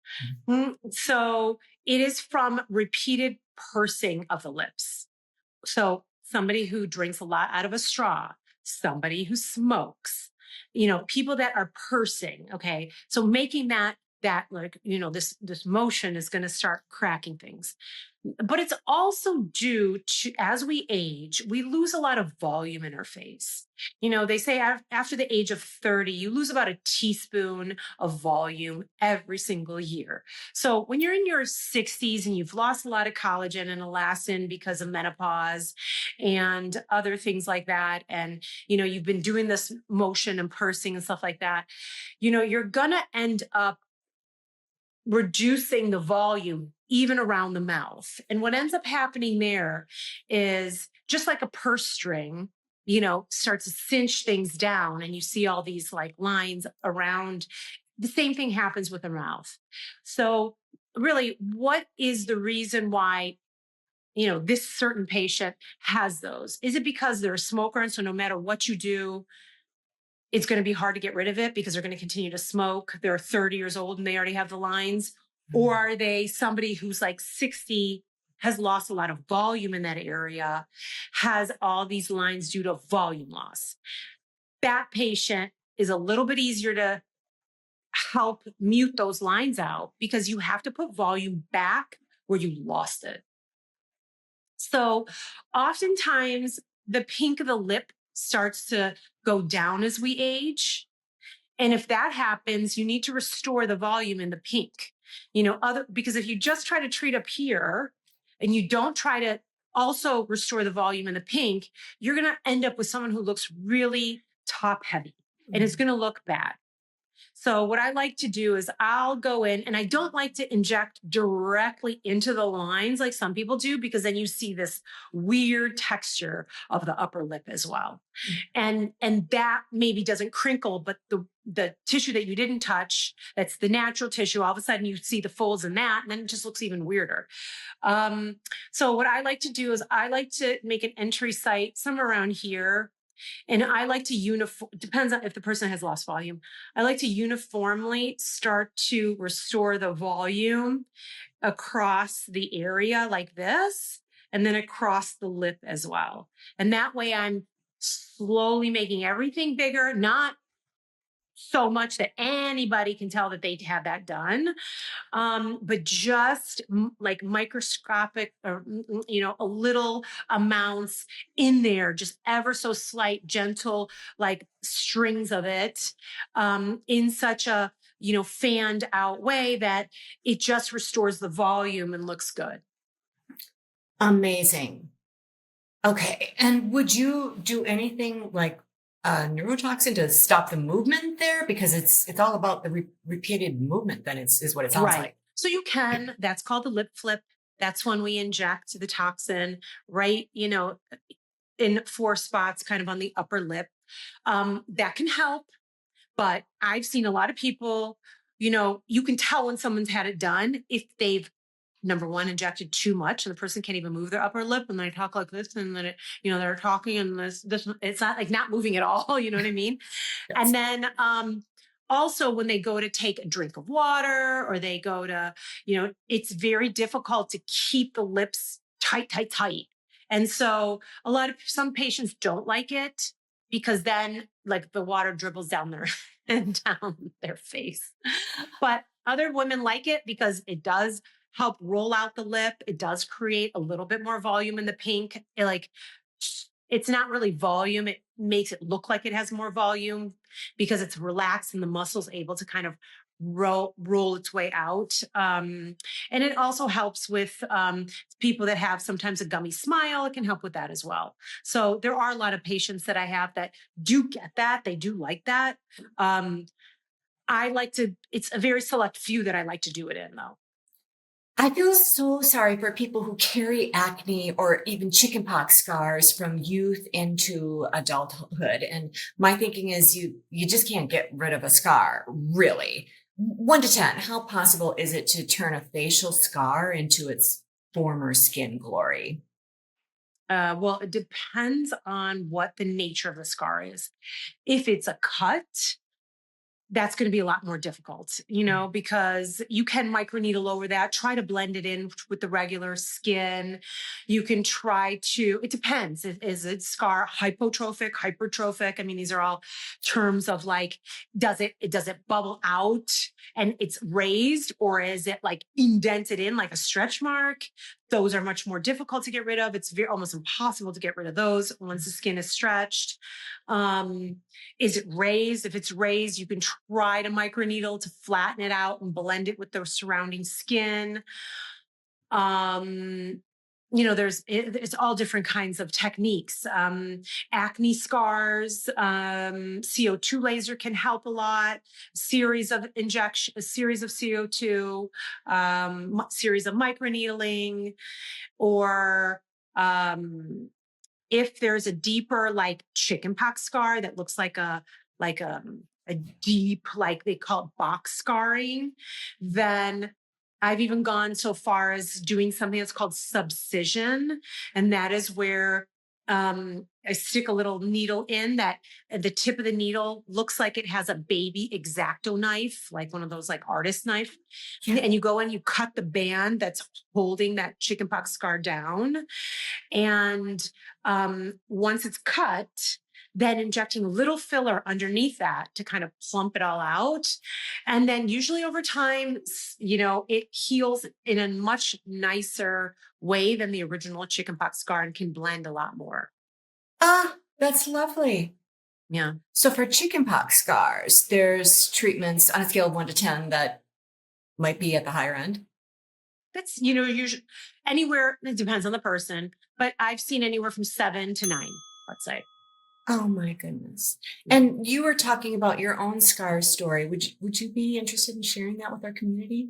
S2: So it is from repeated pursing of the lips. So somebody who drinks a lot out of a straw, somebody who smokes, people that are pursing. Okay. So making that like, this motion is going to start cracking things. But it's also due to, as we age, we lose a lot of volume in our face. They say after the age of 30, you lose about a teaspoon of volume every single year. So when you're in your 60s and you've lost a lot of collagen and elastin because of menopause and other things like that, and you've been doing this motion and pursing and stuff like that, you're gonna end up reducing the volume even around the mouth. And what ends up happening there is just like a purse string, starts to cinch things down and you see all these like lines around. The same thing happens with the mouth. So really, what is the reason why this certain patient has those? Is it because they're a smoker and so no matter what you do, it's going to be hard to get rid of it because they're going to continue to smoke? They're 30 years old and they already have the lines. Or are they somebody who's like 60, has lost a lot of volume in that area, has all these lines due to volume loss? That patient is a little bit easier to help mute those lines out because you have to put volume back where you lost it. So oftentimes the pink of the lip starts to go down as we age. And if that happens, you need to restore the volume in the pink. Because if you just try to treat up here and you don't try to also restore the volume in the pink, you're going to end up with someone who looks really top heavy and it's going to look bad. So what I like to do is I'll go in and I don't like to inject directly into the lines like some people do, because then you see this weird texture of the upper lip as well. And that maybe doesn't crinkle, but the tissue that you didn't touch, that's the natural tissue, all of a sudden you see the folds in that, and then it just looks even weirder. So what I like to do is I like to make an entry site somewhere around here. And I like to depends on if the person has lost volume. I like to uniformly start to restore the volume across the area like this, and then across the lip as well. And that way I'm slowly making everything bigger, not so much that anybody can tell that they had that done, but just like microscopic or a little amounts in there, just ever so slight, gentle, like strings of it, in such a fanned out way that it just restores the volume and looks good.
S1: Amazing. Okay. And would you do anything like neurotoxin to stop the movement there? Because it's all about the repeated movement. Then is what it sounds
S2: Right.
S1: like.
S2: So you can, that's called the lip flip. That's when we inject the toxin right, in 4 spots kind of on the upper lip. That can help. But I've seen a lot of people, you can tell when someone's had it done if they've, number one, injected too much and the person can't even move their upper lip and they talk like this and then they're talking and this, it's not like not moving at all. You know what I mean? And
S1: Yes.
S2: then, also when they go to take a drink of water or they go to, it's very difficult to keep the lips tight, tight, tight. And so some patients don't like it because then like the water dribbles down their and down their face. But Other women like it because it does help roll out the lip. It does create a little bit more volume in the pink. It's not really volume. It makes it look like it has more volume because it's relaxed and the muscle's able to kind of roll its way out. And it also helps with people that have sometimes a gummy smile. It can help with that as well. So there are a lot of patients that I have that do get that. They do like that. It's a very select few that I like to do it in though.
S1: I feel so sorry for people who carry acne or even chickenpox scars from youth into adulthood. And my thinking is you just can't get rid of a scar, really. 1 to 10, how possible is it to turn a facial scar into its former skin glory?
S2: Well, it depends on what the nature of the scar is. If it's a cut, that's going to be a lot more difficult, because you can microneedle over that, try to blend it in with the regular skin. You can try to, it depends. Is it scar hypotrophic, hypertrophic? I mean, these are all terms of like, does it bubble out and it's raised, or is it like indented in like a stretch mark? Those are much more difficult to get rid of. It's almost impossible to get rid of those once the skin is stretched. Is it raised? If it's raised, you can try to microneedle to flatten it out and blend it with the surrounding skin. Um, it's all different kinds of techniques. Acne scars, CO2 laser can help a lot. A series of CO2, series of microneedling, or if there's a deeper like chickenpox scar that looks like a deep, like they call it box scarring, then I've even gone so far as doing something that's called subcision. And that is where I stick a little needle in that the tip of the needle looks like it has a baby X-Acto knife, like one of those like artist knife.
S1: Yeah.
S2: And you go in, you cut the band that's holding that chickenpox scar down. And once it's cut, then injecting a little filler underneath that to kind of plump it all out. And then usually over time, it heals in a much nicer way than the original chickenpox scar and can blend a lot more.
S1: Ah, that's lovely.
S2: Yeah.
S1: So for chickenpox scars, there's treatments on a scale of 1 to 10 that might be at the higher end.
S2: That's, usually anywhere, it depends on the person, but I've seen anywhere from 7 to 9, let's say.
S1: Oh my goodness.
S2: Yeah.
S1: And you were talking about your own scar story. Would you be interested in sharing that with our community?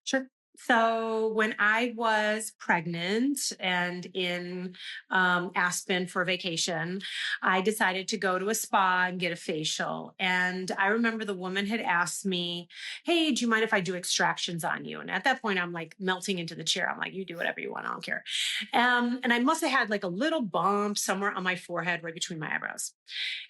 S2: Sure. So when I was pregnant and in Aspen for vacation, I decided to go to a spa and get a facial. And I remember the woman had asked me, "Hey, do you mind if I do extractions on you?" And at that point, I'm like melting into the chair. I'm like, "You do whatever you want. I don't care." And I must have had like a little bump somewhere on my forehead, right between my eyebrows.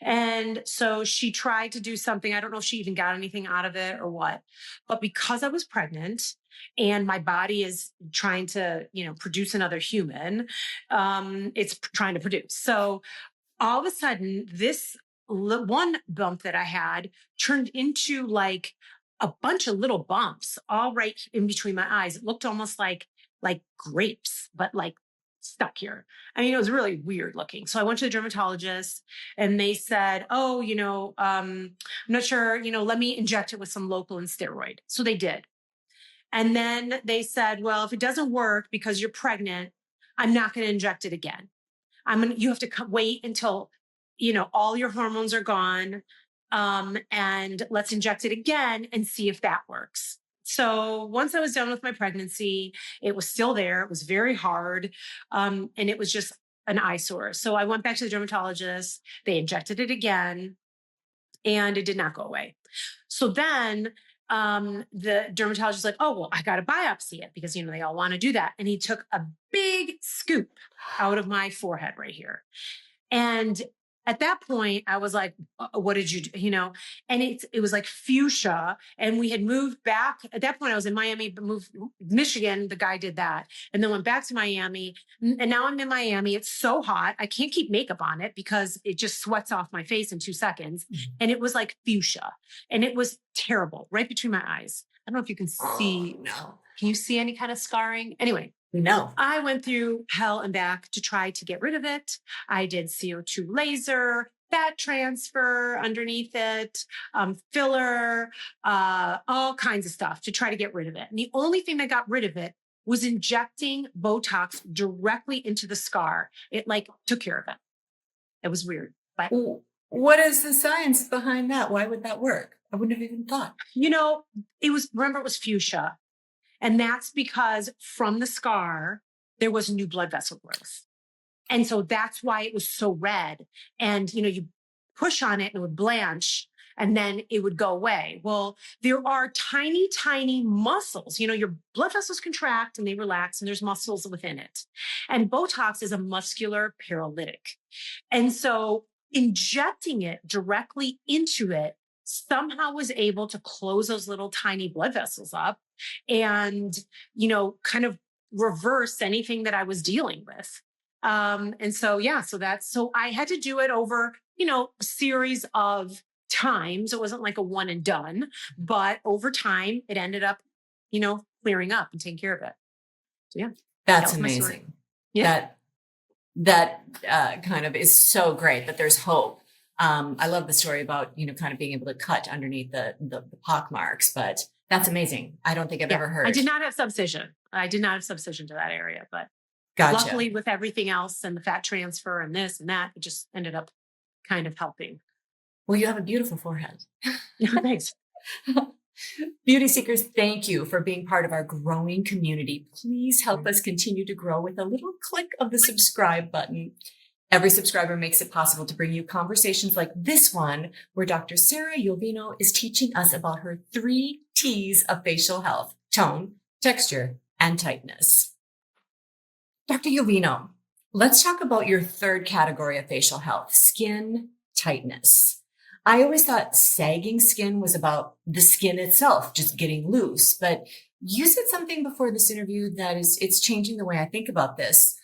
S2: And so she tried to do something. I don't know if she even got anything out of it or what. But because I was pregnant and my body is trying to, produce another human, it's trying to produce. So all of a sudden, this one bump that I had turned into like a bunch of little bumps all right in between my eyes. It looked almost like grapes, but like stuck here. I mean, it was really weird looking. So I went to the dermatologist and they said, "Oh, I'm not sure, let me inject it with some local and steroid." So they did. And then they said, "Well, if it doesn't work because you're pregnant, I'm not going to inject it again. You have to wait until, all your hormones are gone. And let's inject it again and see if that works." So once I was done with my pregnancy, it was still there. It was very hard. And it was just an eyesore. So I went back to the dermatologist. They injected it again and it did not go away. So then the dermatologist was like, "Oh, well, I got to biopsy it because, they all want to do that." And he took a big scoop out of my forehead right here. And at that point, I was like, what did you do? And it was like fuchsia. And we had moved back. At that point, I was in Miami, but moved Michigan. The guy did that. And then went back to Miami. And now I'm in Miami. It's so hot. I can't keep makeup on it because it just sweats off my face in 2 seconds. And it was like fuchsia. And it was terrible, right between my eyes. I don't know if you can see.
S1: Oh, no.
S2: Can you see any kind of scarring? Anyway,
S1: No.
S2: I went through hell and back to try to get rid of it. I did CO2 laser, fat transfer underneath it, filler, all kinds of stuff to try to get rid of it. And the only thing that got rid of it was injecting Botox directly into the scar. It like took care of it. It was weird. But
S1: what is the science behind that? Why would that work? I wouldn't have even thought.
S2: It was fuchsia. And that's because from the scar, there was new blood vessel growth. And so that's why it was so red. And, you push on it and it would blanch and then it would go away. Well, there are tiny, tiny muscles. Your blood vessels contract and they relax and there's muscles within it. And Botox is a muscular paralytic. And so injecting it directly into it somehow was able to close those little tiny blood vessels up and, kind of reverse anything that I was dealing with. So I had to do it over, a series of times. It wasn't like a one and done, but over time it ended up, clearing up and taking care of it. So yeah.
S1: That's amazing. Yeah. That kind of is so great that there's hope. I love the story about, kind of being able to cut underneath the pock marks, but that's amazing. I don't think I've ever heard.
S2: I did not have subcision. To that area, but
S1: gotcha.
S2: Luckily with everything else and the fat transfer and this and that, it just ended up kind of helping.
S1: Well, you have a beautiful forehead.
S2: Thanks.
S1: Beauty seekers, thank you for being part of our growing community. Please help us continue to grow with a little click of the subscribe button. Every subscriber makes it possible to bring you conversations like this one, where Dr. Sarah Yovino is teaching us about her 3 T's of facial health: tone, texture, and tightness. Dr. Yovino, let's talk about your 3rd category of facial health: skin tightness. I always thought sagging skin was about the skin itself, just getting loose. But you said something before this interview that it's changing the way I think about this.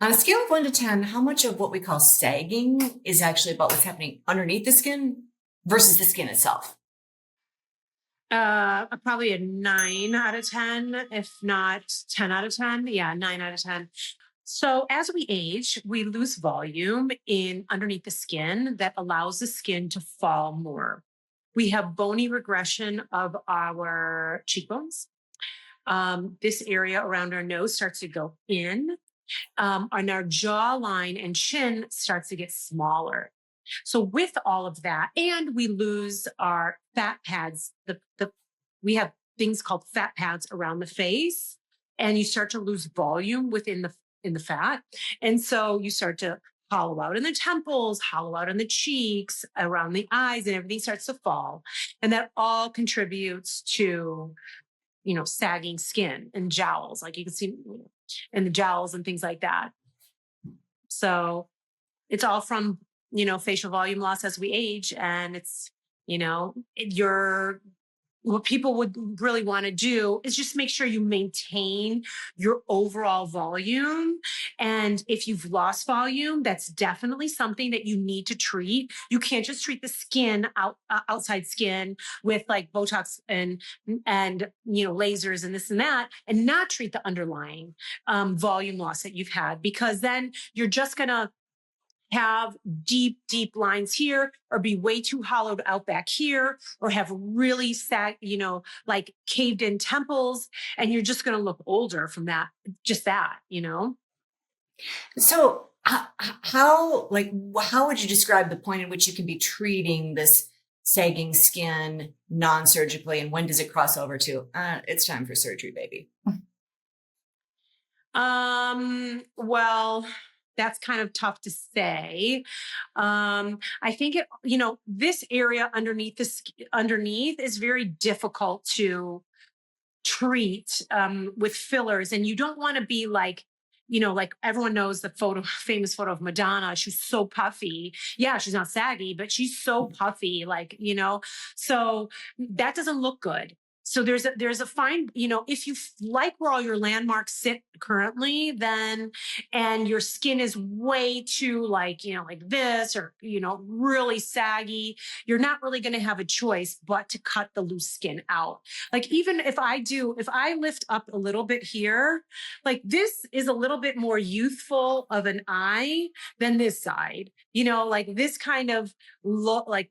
S1: On a scale of 1 to 10, how much of what we call sagging is actually about what's happening underneath the skin versus the skin itself?
S2: Probably a 9 out of 10, if not 10 out of 10. Yeah, 9 out of 10. So as we age, we lose volume in underneath the skin that allows the skin to fall more. We have bony regression of our cheekbones. This area around our nose starts to go in. And our jawline and chin starts to get smaller. So with all of that, and we lose our fat pads, we have things called fat pads around the face, and you start to lose volume within the fat. And so you start to hollow out in the temples, hollow out in the cheeks, around the eyes, and everything starts to fall. And that all contributes to, sagging skin and jowls, like you can see, and the jowls and things like that. So it's all from, facial volume loss as we age. And it's, what people would really want to do is just make sure you maintain your overall volume. And if you've lost volume, that's definitely something that you need to treat. You can't just treat the skin outside skin with like Botox and lasers and this and that, and not treat the underlying volume loss that you've had, because then you're just going to have deep lines here, or be way too hollowed out back here, or have really like caved in temples, and you're just going to look older from that,
S1: So how would you describe the point in which you can be treating this sagging skin non-surgically, and when does it cross over to, it's time for surgery, baby?
S2: Well, that's kind of tough to say. I think this area underneath is very difficult to treat with fillers, and you don't want to be like, like everyone knows the famous photo of Madonna. She's so puffy. Yeah, she's not saggy, but she's so puffy, so that doesn't look good. So there's a fine, if you like where all your landmarks sit currently, then, and your skin is way too like this, or, really saggy, you're not really going to have a choice but to cut the loose skin out. Like, even if I lift up a little bit here, like this is a little bit more youthful of an eye than this side, like this kind of look, like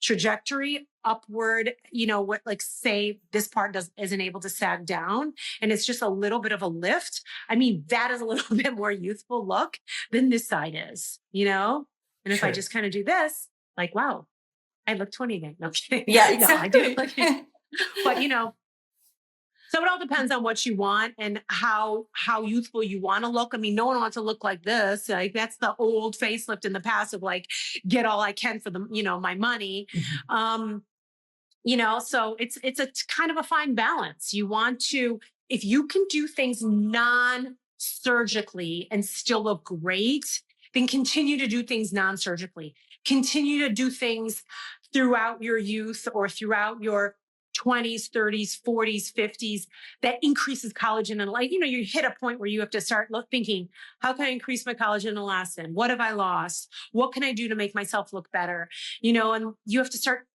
S2: trajectory upward, what, like, say this part isn't able to sag down and it's just a little bit of a lift. I mean, that is a little bit more youthful look than this side is, and if I
S1: Sure.
S2: just kind of do this, like, wow, I look 20 again. No, I'm kidding.
S1: Yeah,
S2: No, I do.
S1: exactly.
S2: But so it all depends on what you want and how youthful you want to look. I mean, no one wants to look like this. Like, that's the old facelift in the past of like, get all I can for the, my money.
S1: Mhm.
S2: So it's a kind of a fine balance. You want to, if you can do things non-surgically and still look great, then continue to do things non-surgically. Continue to do things throughout your youth or throughout your 20s, 30s, 40s, 50s that increases collagen. And like, you hit a point where you have to start thinking, how can I increase my collagen and elastin? What have I lost? What can I do to make myself look better? And you have to start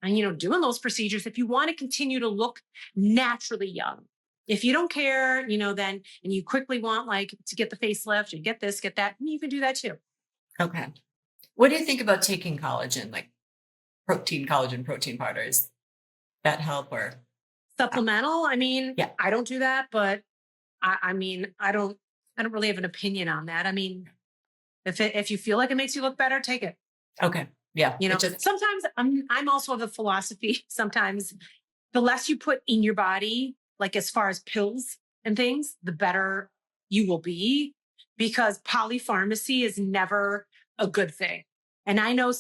S2: doing those procedures if you want to continue to look naturally young. If you don't care, then, and you quickly want like to get the facelift and get this, get that, you can do that too.
S1: Okay. What do you think about taking collagen, like collagen protein powders? That help or?
S2: Supplemental. I mean,
S1: Yeah.
S2: I don't do that, but I mean, I don't really have an opinion on that. I mean, if you feel like it makes you look better, take it.
S1: Okay. Yeah. It just,
S2: Sometimes I'm also of the philosophy, sometimes the less you put in your body, like as far as pills and things, the better you will be, because polypharmacy is never a good thing. And I know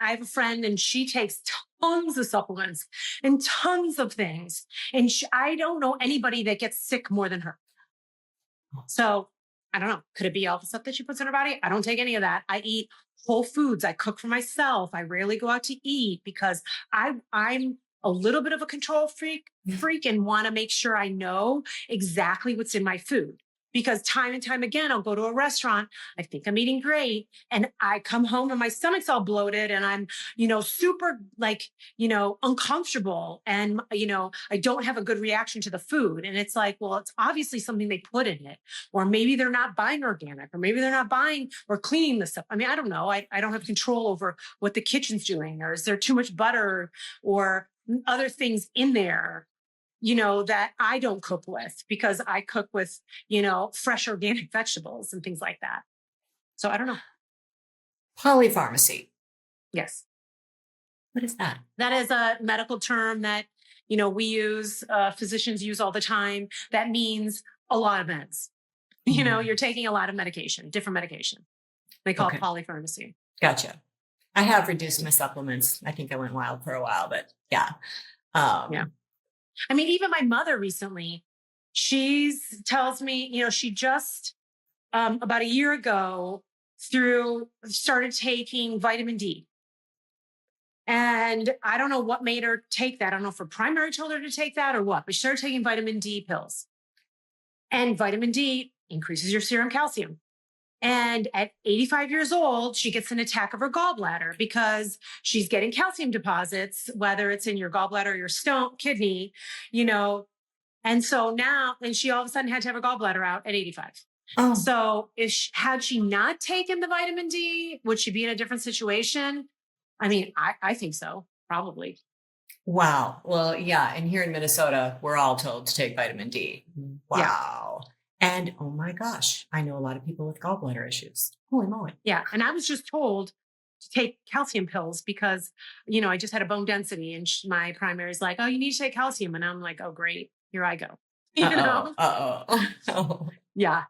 S2: I have a friend and she takes tons of supplements and tons of things. And I don't know anybody that gets sick more than her. So I don't know. Could it be all the stuff that she puts in her body? I don't take any of that. I eat whole foods. I cook for myself. I rarely go out to eat because I'm a little bit of a control freak and want to make sure I know exactly what's in my food. Because time and time again, I'll go to a restaurant. I think I'm eating great. And I come home and my stomach's all bloated and I'm, super like, uncomfortable. And, I don't have a good reaction to the food. And it's like, well, it's obviously something they put in it. Or maybe they're not buying organic, or maybe they're not buying or cleaning the stuff. I mean, I don't know. I don't have control over what the kitchen's doing, or is there too much butter or other things in there, that I don't cook with, because I cook with, fresh organic vegetables and things like that. So I don't know.
S1: polypharmacy.
S2: Yes.
S1: What is that?
S2: That is a medical term that, we use, physicians use all the time. That means a lot of meds. You're taking a lot of medication, different medication. They call it polypharmacy.
S1: Gotcha. I have reduced my supplements. I think I went wild for a while, but yeah.
S2: Yeah. I mean, even my mother recently, she tells me, she just about a year ago started taking vitamin D. And I don't know what made her take that. I don't know if her primary told her to take that or what, but she started taking vitamin D pills. And vitamin D increases your serum calcium. And at 85 years old, she gets an attack of her gallbladder because she's getting calcium deposits, whether it's in your gallbladder or your kidney, And so now, and she all of a sudden had to have her gallbladder out at 85.
S1: Oh.
S2: So had she not taken the vitamin D, would she be in a different situation? I mean, I think so, probably.
S1: Wow. Well, yeah. And here in Minnesota, we're all told to take vitamin D. Wow. Yeah. And oh my gosh, I know a lot of people with gallbladder issues. Holy moly.
S2: Yeah. And I was just told to take calcium pills because, I just had a bone density and my primary is like, oh, you need to take calcium. And I'm like, oh, great. Here I go.
S1: Uh-oh. Uh-oh.
S2: Yeah.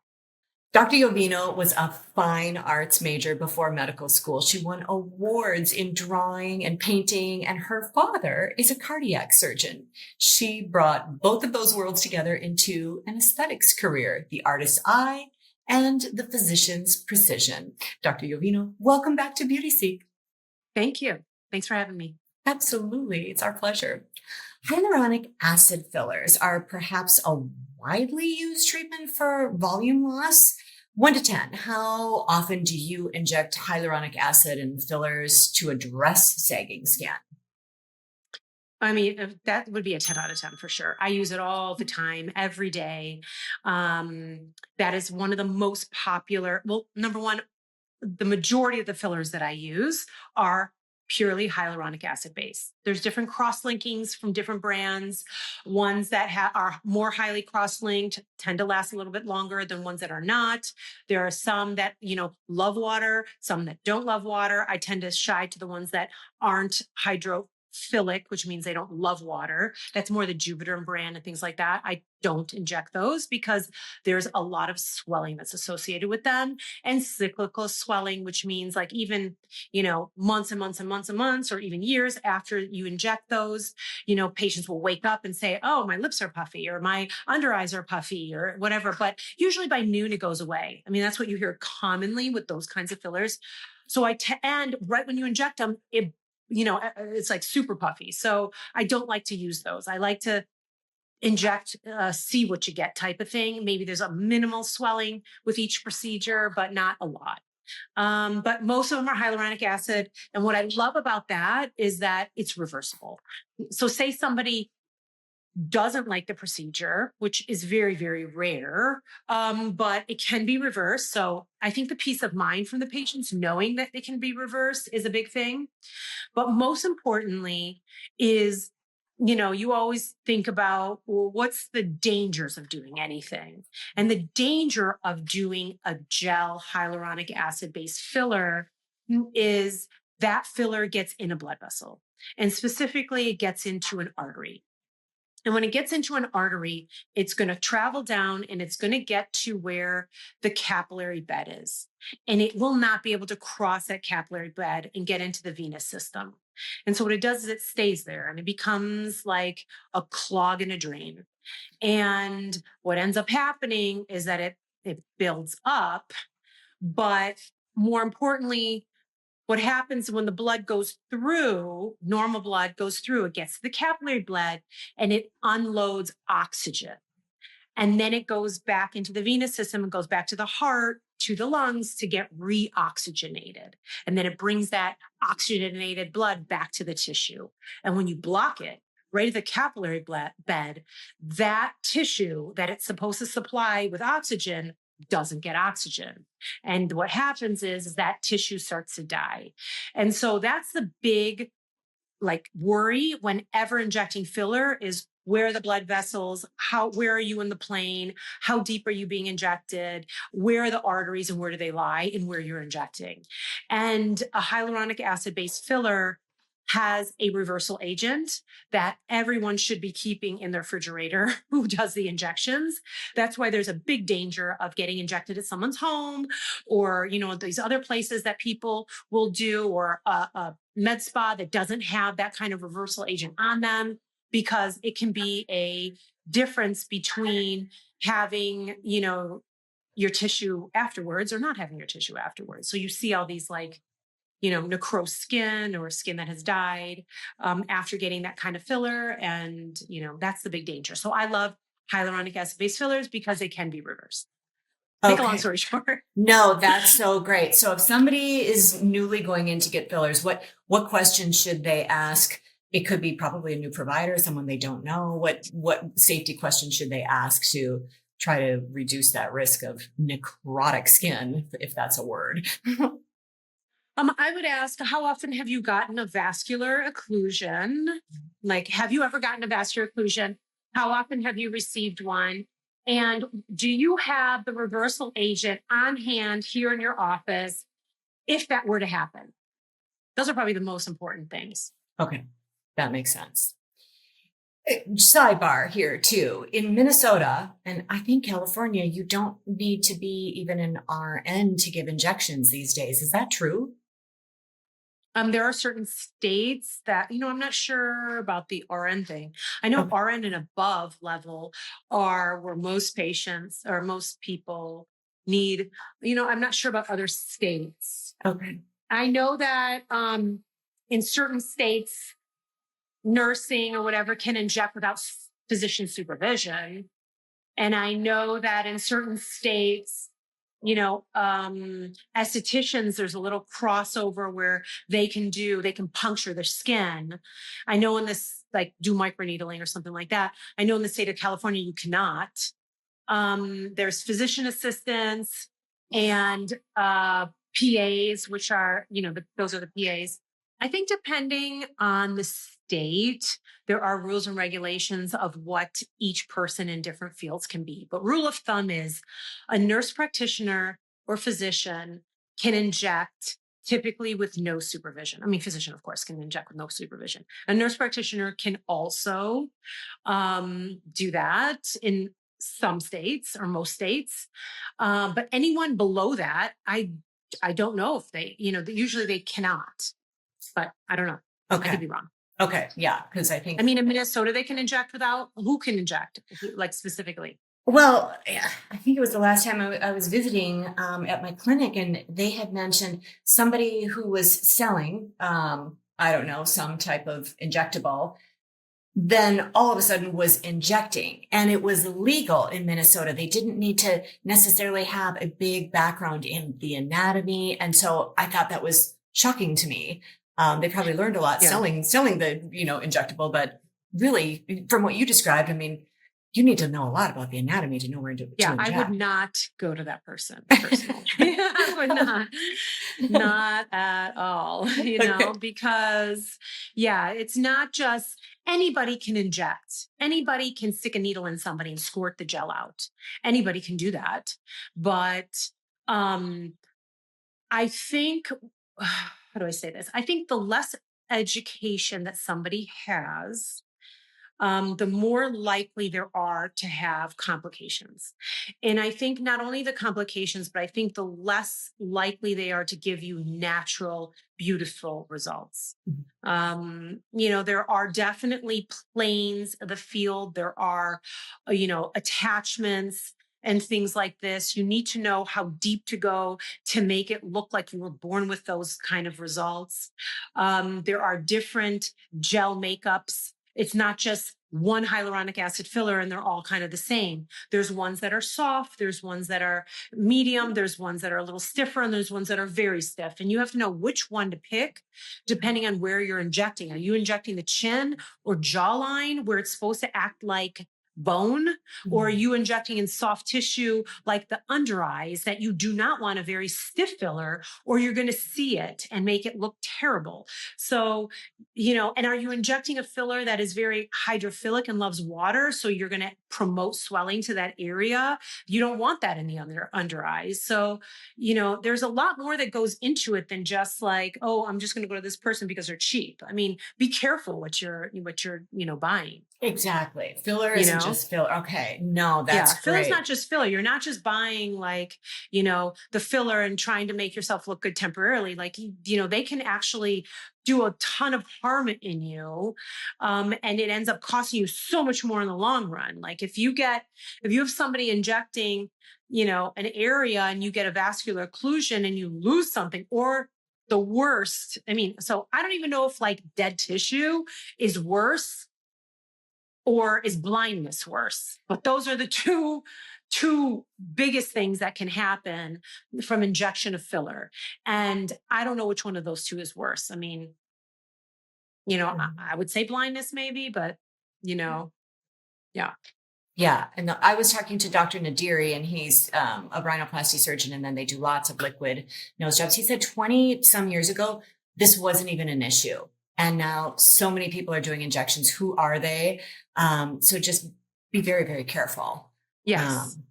S1: Dr. Yovino was a fine arts major before medical school. She won awards in drawing and painting, and her father is a cardiac surgeon. She brought both of those worlds together into an aesthetics career, the artist's eye and the physician's precision. Dr. Yovino, welcome back to Beauty Seek.
S2: Thank you. Thanks for having me.
S1: Absolutely. It's our pleasure. Hyaluronic acid fillers are perhaps a widely used treatment for volume loss. 1 to 10, how often do you inject hyaluronic acid and fillers to address sagging skin?
S2: I mean, that would be a 10 out of 10 for sure. I use it all the time, every day. That is one of the most popular. Well, number one, the majority of the fillers that I use are purely hyaluronic acid based. There's different cross linkings from different brands. Ones that are more highly cross linked tend to last a little bit longer than ones that are not. There are some that, love water, some that don't love water. I tend to shy to the ones that aren't hydrophilic, which means they don't love water. That's more the Juvederm brand and things like that. I don't inject those because there's a lot of swelling that's associated with them, and cyclical swelling, which means like even, months and months and months and months, or even years after you inject those, patients will wake up and say, oh, my lips are puffy or my under eyes are puffy or whatever. But usually by noon, it goes away. I mean, that's what you hear commonly with those kinds of fillers. So and right when you inject them, it's like super puffy. So I don't like to use those. I like to inject, see what you get type of thing. Maybe there's a minimal swelling with each procedure, but not a lot. But most of them are hyaluronic acid. And what I love about that is that it's reversible. So say somebody doesn't like the procedure, which is very, very rare, but it can be reversed. So I think the peace of mind from the patients knowing that it can be reversed is a big thing. But most importantly is, you always think about, well, what's the dangers of doing anything? And the danger of doing a gel hyaluronic acid based filler is that filler gets in a blood vessel. And specifically, it gets into an artery. And when it gets into an artery, it's going to travel down and it's going to get to where the capillary bed is. And it will not be able to cross that capillary bed and get into the venous system. And so what it does is it stays there and it becomes like a clog in a drain. And what ends up happening is that it builds up, but more importantly, what happens when the blood goes through, normal blood goes through, it gets to the capillary blood and it unloads oxygen. And then it goes back into the venous system and goes back to the heart, to the lungs to get reoxygenated. And then it brings that oxygenated blood back to the tissue. And when you block it, right at the capillary bed, that tissue that it's supposed to supply with oxygen doesn't get oxygen. And what happens is that tissue starts to die. And so that's the big worry whenever injecting filler is where are the blood vessels, where are you in the plane, how deep are you being injected, where are the arteries and where do they lie and where you're injecting. And a hyaluronic acid based filler has a reversal agent that everyone should be keeping in their refrigerator who does the injections. That's why there's a big danger of getting injected at someone's home or, these other places that people will do, or a med spa that doesn't have that kind of reversal agent on them, because it can be a difference between having, your tissue afterwards or not having your tissue afterwards. So you see all these necrosed skin or skin that has died after getting that kind of filler. And, that's the big danger. So I love hyaluronic acid based fillers because they can be reversed. Make a long story short.
S1: No, that's so great. So if somebody is newly going in to get fillers, what questions should they ask? It could be probably a new provider, someone they don't know. What safety questions should they ask to try to reduce that risk of necrotic skin, if that's a word?
S2: I would ask, how often have you gotten a vascular occlusion? Like, have you ever gotten a vascular occlusion? How often have you received one? And do you have the reversal agent on hand here in your office if that were to happen? Those are probably the most important things.
S1: Okay, that makes sense. Sidebar here too. In Minnesota, and I think California, you don't need to be even an RN to give injections these days. Is that true?
S2: There are certain states that, I'm not sure about the RN thing. I know
S1: Okay.
S2: RN and above level are where most patients or most people need, I'm not sure about other states.
S1: Okay.
S2: I know that in certain states, nursing or whatever can inject without physician supervision. And I know that in certain states, estheticians, there's a little crossover where they can puncture their skin. I know in this, like do microneedling or something like that. I know in the state of California, you cannot. There's physician assistants and PAs, which are, those are the PAs. I think depending on the state, there are rules and regulations of what each person in different fields can be. But rule of thumb is a nurse practitioner or physician can inject typically with no supervision. I mean, physician, of course, can inject with no supervision. A nurse practitioner can also do that in some states or most states. But anyone below that, I don't know if they, usually they cannot, but I don't know. I could
S1: Okay.
S2: be wrong.
S1: Okay. Yeah. Because I
S2: I
S1: think,
S2: mean, in Minnesota, they can inject without, who can inject, like specifically?
S1: well, yeah, I think it was the last time I was visiting at my clinic, and they had mentioned somebody who was selling, I don't know, some type of injectable, then all of a sudden was injecting, and it was legal in Minnesota. They didn't need to necessarily have a big background in the anatomy. And so I thought that was shocking to me. They probably learned a lot
S2: Yeah.
S1: selling the, injectable, but really from what you described, I mean, you need to know a lot about the anatomy to know where to
S2: Yeah, I would
S1: inject.
S2: not go to that person personally. I would not at all,
S1: Okay.
S2: because yeah, it's not just anybody can inject. Anybody can stick a needle in somebody and squirt the gel out. Anybody can do that. But um I think how do I say this? I think the less education that somebody has, the more likely there are to have complications. And I think not only the complications, but I think the less likely they are to give you natural, beautiful results. There are definitely planes of the field. There are, attachments and things like this. You need to know how deep to go to make it look like you were born with those kind of results. There are different gel makeups. It's not just one hyaluronic acid filler and they're all kind of the same. There's ones that are soft, there's ones that are medium, there's ones that are a little stiffer, and there's ones that are very stiff. And you have to know which one to pick depending on where you're injecting. Are you injecting the chin or jawline where it's supposed to act like bone, or are you injecting in soft tissue like the under eyes that you do not want a very stiff filler, or you're going to see it and make it look terrible. So, and are you injecting a filler that is very hydrophilic and loves water, so you're going to promote swelling to that area? You don't want that in the under eyes. So, there's a lot more that goes into it than just like, oh, I'm just going to go to this person because they're cheap. I mean, be careful what you're buying.
S1: Exactly. Filler
S2: You
S1: isn't
S2: know?
S1: just filler. Okay. No,
S2: Yeah,
S1: that's
S2: filler's not
S1: great.
S2: just filler. You're not just buying like, the filler and trying to make yourself look good temporarily. Like, they can actually do a ton of harm in you. And it ends up costing you so much more in the long run. Like if you have somebody injecting, an area and you get a vascular occlusion and you lose something, or the worst, I mean, so I don't even know if like dead tissue is worse or is blindness worse? But those are the two biggest things that can happen from injection of filler. And I don't know which one of those two is worse. I mean, I would say blindness maybe, but yeah.
S1: Yeah. And I was talking to Dr. Nadiri, and he's a rhinoplasty surgeon, and then they do lots of liquid nose jobs. He said 20 some years ago, this wasn't even an issue. And now so many people are doing injections. Who are they? So just be very, very careful.
S2: Yes.
S1: Um,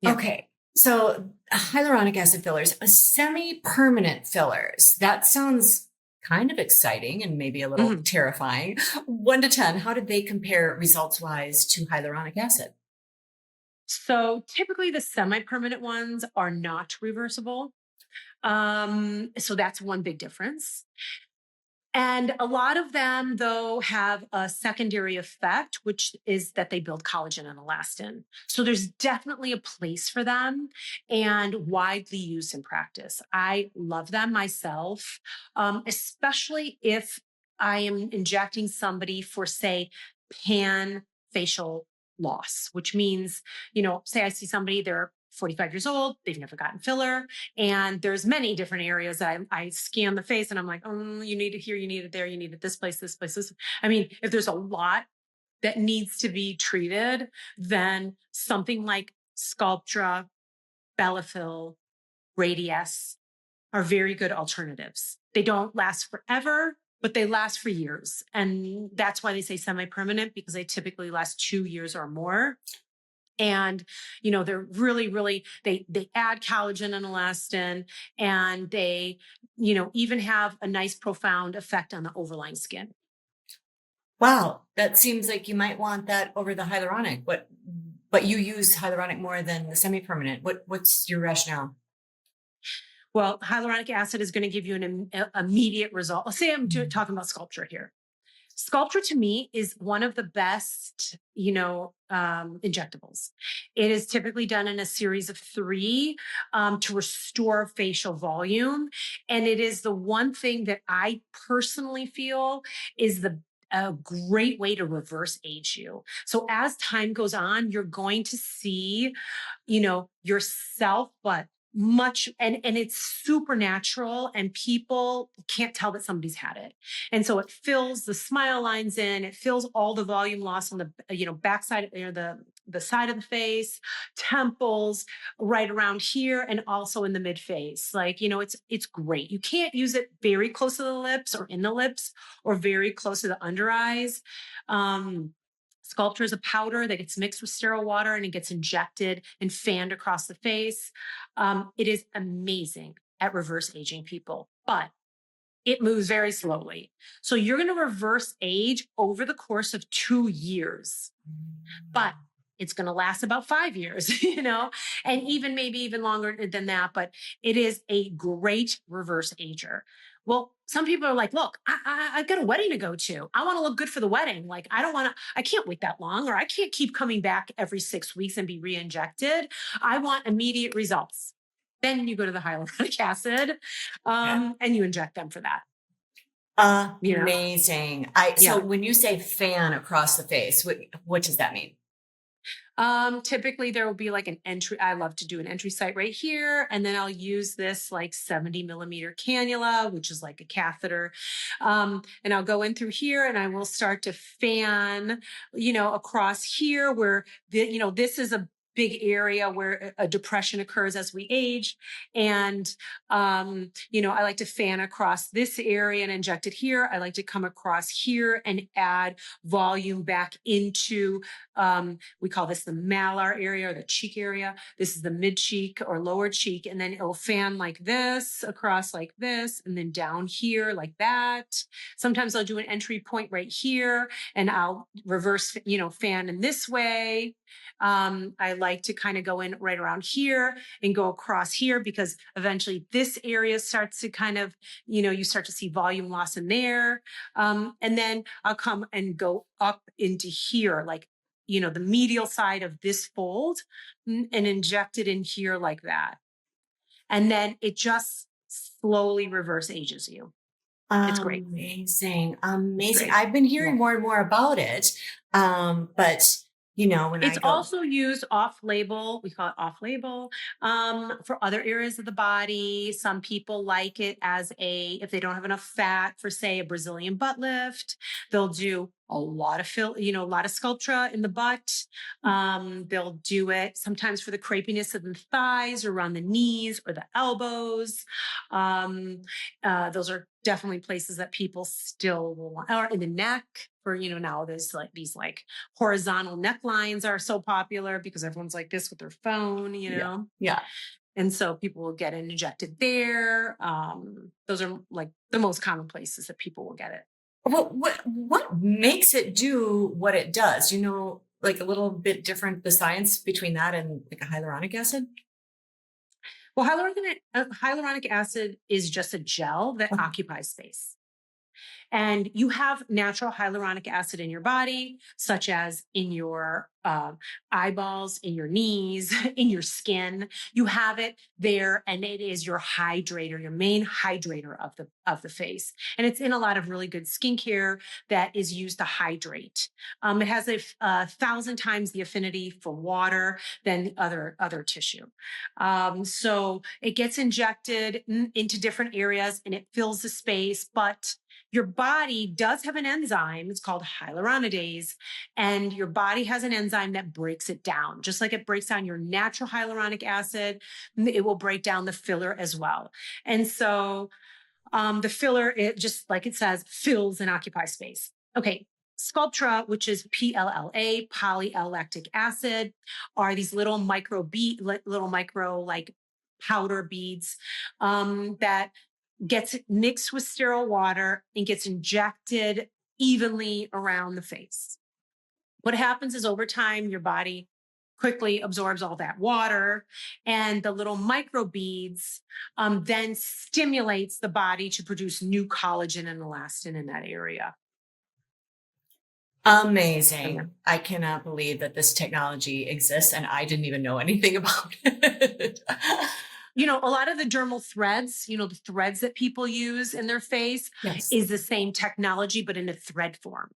S2: Yeah.
S1: okay. So hyaluronic acid fillers, semi-permanent fillers. That sounds kind of exciting and maybe a little
S2: Mhm.
S1: terrifying. 1 to 10, how did they compare results wise to hyaluronic acid?
S2: So typically the semi-permanent ones are not reversible. So that's one big difference. And a lot of them, though, have a secondary effect, which is that they build collagen and elastin. So there's definitely a place for them and widely used in practice. I love them myself, especially if I am injecting somebody for, say, pan facial loss, which means, say I see somebody, they're 45 years old, they've never gotten filler, and there's many different areas that I scan the face and I'm like, oh, you need it here, you need it there, you need it this place, this place, this. I mean, if there's a lot that needs to be treated, then something like Sculptra, Bellafill, Radius are very good alternatives. They don't last forever, but they last for years. And that's why they say semi-permanent, because they typically last 2 years or more. And they're really they add collagen and elastin, and they even have a nice profound effect on the overlying skin.
S1: Wow, that seems like you might want that over the hyaluronic. But you use hyaluronic more than the semi-permanent. What's your rationale?
S2: Well, hyaluronic acid is going to give you an immediate result. Let's say I'm
S1: Mm.
S2: talking about Sculptra here. Sculptra to me is one of the best, injectables. It is typically done in a series of three to restore facial volume. And it is the one thing that I personally feel is a great way to reverse age you. So as time goes on, you're going to see, yourself, but much and it's supernatural, and people can't tell that somebody's had it. And so it fills the smile lines in, it fills all the volume loss on the backside, the side of the face, temples, right around here, and also in the mid face. Like, it's great. You can't use it very close to the lips or in the lips or very close to the under eyes. Sculptra is a powder that gets mixed with sterile water and it gets injected and fanned across the face. It is amazing at reverse aging people, but it moves very slowly. So you're going to reverse age over the course of 2 years, but it's going to last about 5 years, and even maybe even longer than that. But it is a great reverse ager. Well, some people are like, look, I've got a wedding to go to. I want to look good for the wedding. Like, I can't wait that long, or I can't keep coming back every 6 weeks and be re-injected. I want immediate results. Then you go to the hyaluronic acid,
S1: Yeah.
S2: and you inject them for that.
S1: Amazing. So
S2: Yeah.
S1: when you say fan across the face, what does that mean?
S2: Typically there will be like an entry. I love to do an entry site right here. And then I'll use this like 70 millimeter cannula, which is like a catheter. And I'll go in through here and I will start to fan, across here where this is a big area where a depression occurs as we age. And, I like to fan across this area and inject it here. I like to come across here and add volume back into, we call this the malar area or the cheek area. This is the mid cheek or lower cheek. And then it'll fan like this across like this, and then down here like that. Sometimes I'll do an entry point right here and I'll reverse, fan in this way. I like to kind of go in right around here and go across here, because eventually this area starts to kind of, you start to see volume loss in there. And then I'll come and go up into here, like, the medial side of this fold, and inject it in here like that. And then it just slowly reverse ages you. It's great.
S1: Amazing.
S2: It's
S1: Amazing.
S2: great.
S1: I've been
S2: Yeah.
S1: hearing more and more about it. But when I
S2: It's
S1: go,
S2: also used off label. We call it off label, for other areas of the body. Some people like it as if they don't have enough fat for, say, a Brazilian butt lift, they'll do a lot of a lot of Sculptra in the butt. They'll do it sometimes for the crepiness of the thighs or around the knees or the elbows. Those are definitely places that people still will want, or in the neck for, now there's like these like horizontal necklines are so popular because everyone's like this with their phone,
S1: yeah, yeah.
S2: And so people will get it injected there. Those are like the most common places that people will get it.
S1: Well, what makes it do what it does? You know, like a little bit different, the science between that and like a hyaluronic acid?
S2: Well, hyaluronic acid is just a gel that
S1: Oh,
S2: occupies space. And you have natural hyaluronic acid in your body, such as in your eyeballs, in your knees, in your skin. You have it there, and it is your hydrator, your main hydrator of the face. And it's in a lot of really good skincare that is used to hydrate. It has a thousand times the affinity for water than other tissue. So it gets injected into different areas, and it fills the space, but your body does have an enzyme. It's called hyaluronidase, and your body has an enzyme that breaks it down. Just like it breaks down your natural hyaluronic acid, it will break down the filler as well. And so the filler, it just like it says, fills and occupies space. Okay. Sculptra, which is PLLA, polyl-lactic acid, are these little little micro like powder beads that gets mixed with sterile water and gets injected evenly around the face. What happens is over time, your body quickly absorbs all that water, and the little microbeads then stimulates the body to produce new collagen and elastin in that area.
S1: amazing. I cannot believe that this technology exists and I didn't even know anything about it.
S2: You know, a lot of the dermal threads, you know, the threads that people use in their face
S1: Yes.
S2: is the same technology, but in a thread form.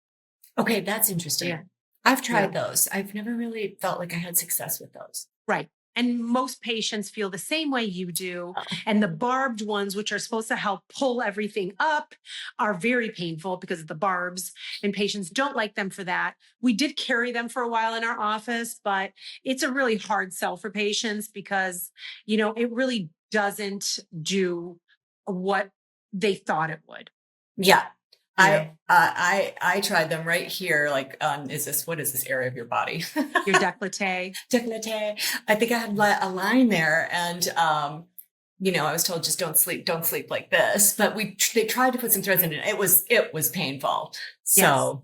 S1: Okay, that's
S2: Yeah.
S1: interesting. I've
S2: Yeah.
S1: tried those. I've never really felt like I had success with those.
S2: Right. And most patients feel the same way you do.
S1: Oh,
S2: And the barbed ones, which are supposed to help pull everything up, are very painful because of the barbs, and patients don't like them for that. We did carry them for a while in our office, but it's a really hard sell for patients because, you know, it really doesn't do what they thought it would.
S1: yeah.
S2: Yeah.
S1: I tried them right here. Like, what is this area of your body?
S2: Your décolleté.
S1: Décolleté. I think I had a line there, and you know, I was told just don't sleep like this. But they tried to put some threads in it. It was painful.
S2: Yes.
S1: So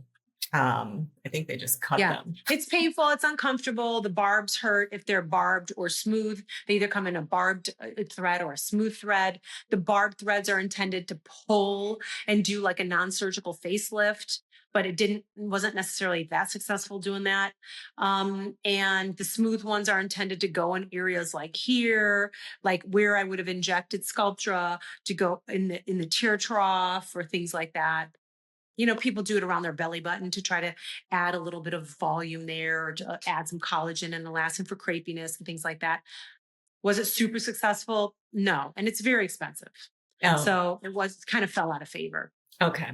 S1: I think they just cut
S2: Yeah,
S1: them.
S2: it's painful. It's uncomfortable. The barbs hurt if they're barbed or smooth. They either come in a barbed thread or a smooth thread. The barbed threads are intended to pull and do like a non-surgical facelift, but wasn't necessarily that successful doing that. And the smooth ones are intended to go in areas like here, like where I would have injected Sculptra, to go in the tear trough or things like that. You know, people do it around their belly button to try to add a little bit of volume there, or to add some collagen and elastin for crepiness and things like that. Was it super successful? No. And it's very expensive.
S1: Oh,
S2: So kind of fell out of favor.
S1: okay.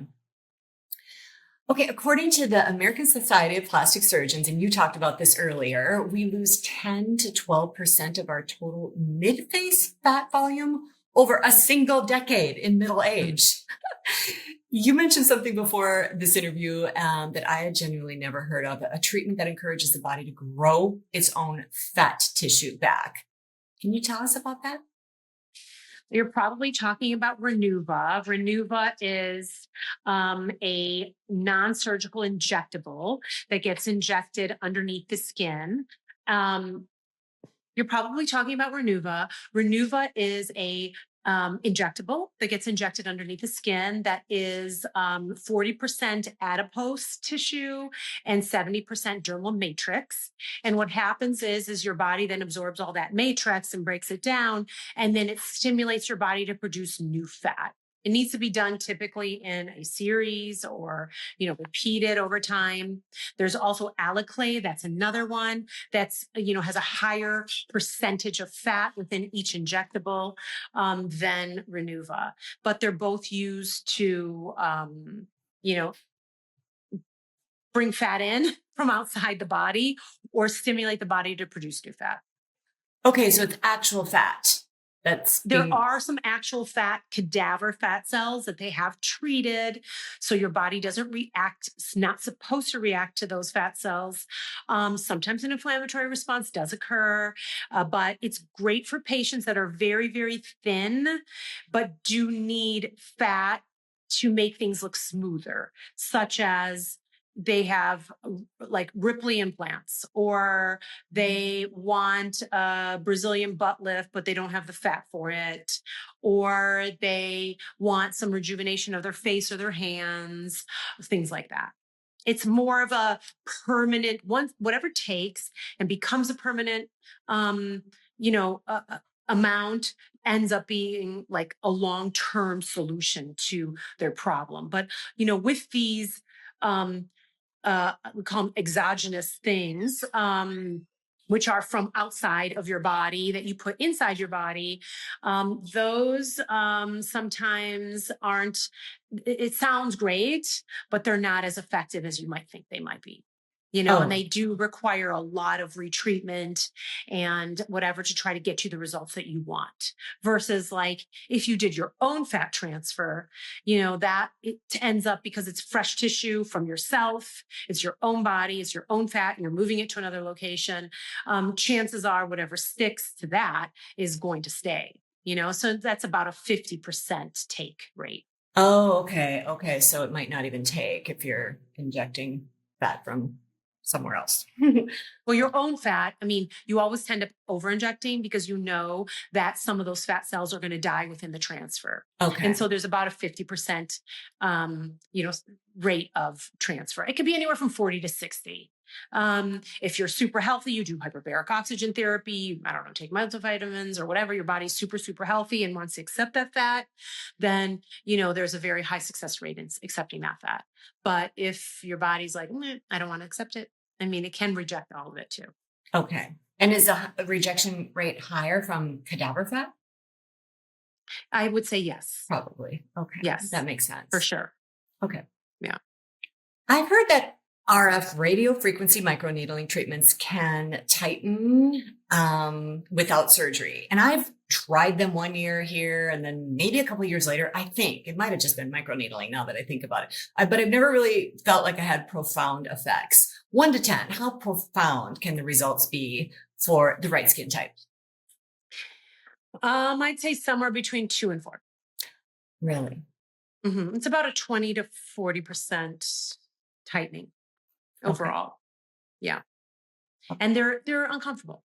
S1: Okay, according to the American Society of Plastic Surgeons, and you talked about this earlier, we lose 10 to 12% of our total mid-face fat volume over a single decade in middle
S2: Mm.
S1: age. You mentioned something before this interview that I had genuinely never heard of, a treatment that encourages the body to grow its own fat tissue back. Can you tell us about that?
S2: You're probably talking about Renuva. Renuva is a non surgical injectable that gets injected underneath the skin. Um, You're probably talking about Renuva. Renuva is a injectable that gets injected underneath the skin that is 40% adipose tissue and 70% dermal matrix. And what happens is your body then absorbs all that matrix and breaks it down, and then it stimulates your body to produce new fat. It needs to be done typically in a series, or, you know, repeated over time. There's also Alaclay. That's another one that's, you know, has a higher percentage of fat within each injectable than Renuva, but they're both used to, you know, bring fat in from outside the body or stimulate the body to produce new fat.
S1: Okay, so it's actual fat. That's
S2: There
S1: being,
S2: are some actual cadaver fat cells that they have treated. So your body doesn't react, it's not supposed to react to those fat cells. Sometimes an inflammatory response does occur, but it's great for patients that are very, very thin, but do need fat to make things look smoother, such as they have like Ripley implants, or they want a Brazilian butt lift, but they don't have the fat for it, or they want some rejuvenation of their face or their hands, things like that. It's more of a permanent one, whatever takes and becomes a permanent, um, amount ends up being like a long-term solution to their problem. But, with these, um, we call them exogenous things, which are from outside of your body that you put inside your body. Those sometimes aren't, it sounds great, but they're not as effective as you might think they might be. And
S1: oh,
S2: they do require a lot of retreatment and whatever to try to get you the results that you want. Versus, like, if you did your own fat transfer, that it ends up, because it's fresh tissue from yourself, it's your own body, it's your own fat, and you're moving it to another location. Chances are whatever sticks to that is going to stay, so that's about a 50% take rate.
S1: oh, okay. Okay. So it might not even take if you're injecting fat from somewhere else.
S2: Well, your own fat, I mean, you always tend up over injecting because you know that some of those fat cells are going to die within the transfer. And
S1: Okay.
S2: so there's about a 50%, rate of transfer. It could be anywhere from 40 to 60. If you're super healthy, you do hyperbaric oxygen therapy, I don't know, take multivitamins or whatever, your body's super, super healthy and wants to accept that fat, then, there's a very high success rate in accepting that fat. But if your body's like, I don't want to accept it, I mean, it can reject all of it too.
S1: Okay. And is the rejection rate higher from cadaver fat?
S2: I would say yes.
S1: Probably. Okay. That
S2: Yes,
S1: makes
S2: for
S1: sense.
S2: sure.
S1: Okay.
S2: Yeah.
S1: I've heard that RF radio frequency microneedling treatments can tighten without surgery. And I've tried them 1 year here and then maybe a couple of years later. I think it might have just been microneedling now that I think about it. But I've never really felt like I had profound effects. 1 to 10, how profound can the results be for the right skin type?
S2: I'd say somewhere between 2 and 4.
S1: Really?
S2: It's about a 20 to 40% tightening
S1: Okay.
S2: overall. Yeah. And they're uncomfortable.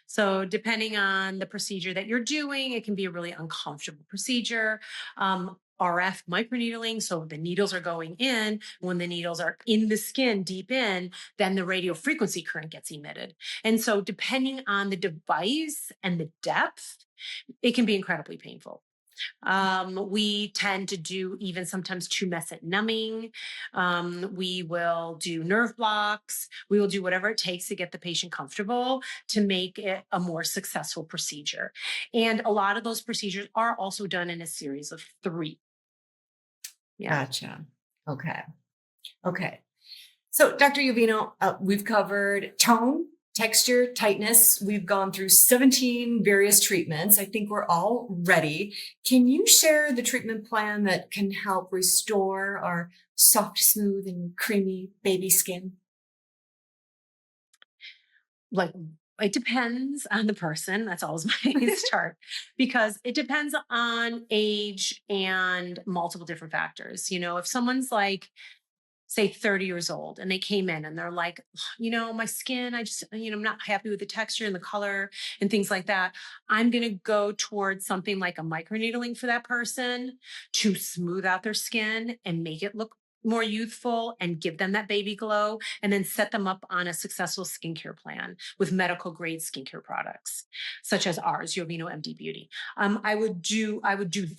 S2: So depending on the procedure that you're doing, it can be a really uncomfortable procedure. RF microneedling, so the needles are going in. When the needles are in the skin, deep in, then the radio frequency current gets emitted. And so depending on the device and the depth, it can be incredibly painful. We tend to do even sometimes 2 method numbing. We will do nerve blocks. We will do whatever it takes to get the patient comfortable to make it a more successful procedure. And a lot of those procedures are also done in a series of 3. Yeah.
S1: Gotcha. Okay. Okay. So, Dr. Yovino, we've covered tone, texture, tightness. We've gone through 17 various treatments. I think we're all ready. Can you share the treatment plan that can help restore our soft, smooth, and creamy baby skin?
S2: Like, it depends on the person. That's always my start, because it depends on age and multiple different factors. If someone's like, say 30 years old, and they came in and they're like, my skin, I just, I'm not happy with the texture and the color and things like that. I'm going to go towards something like a microneedling for that person to smooth out their skin and make it look more youthful and give them that baby glow, and then set them up on a successful skincare plan with medical grade skincare products such as ours, Yovino MD Beauty. I would do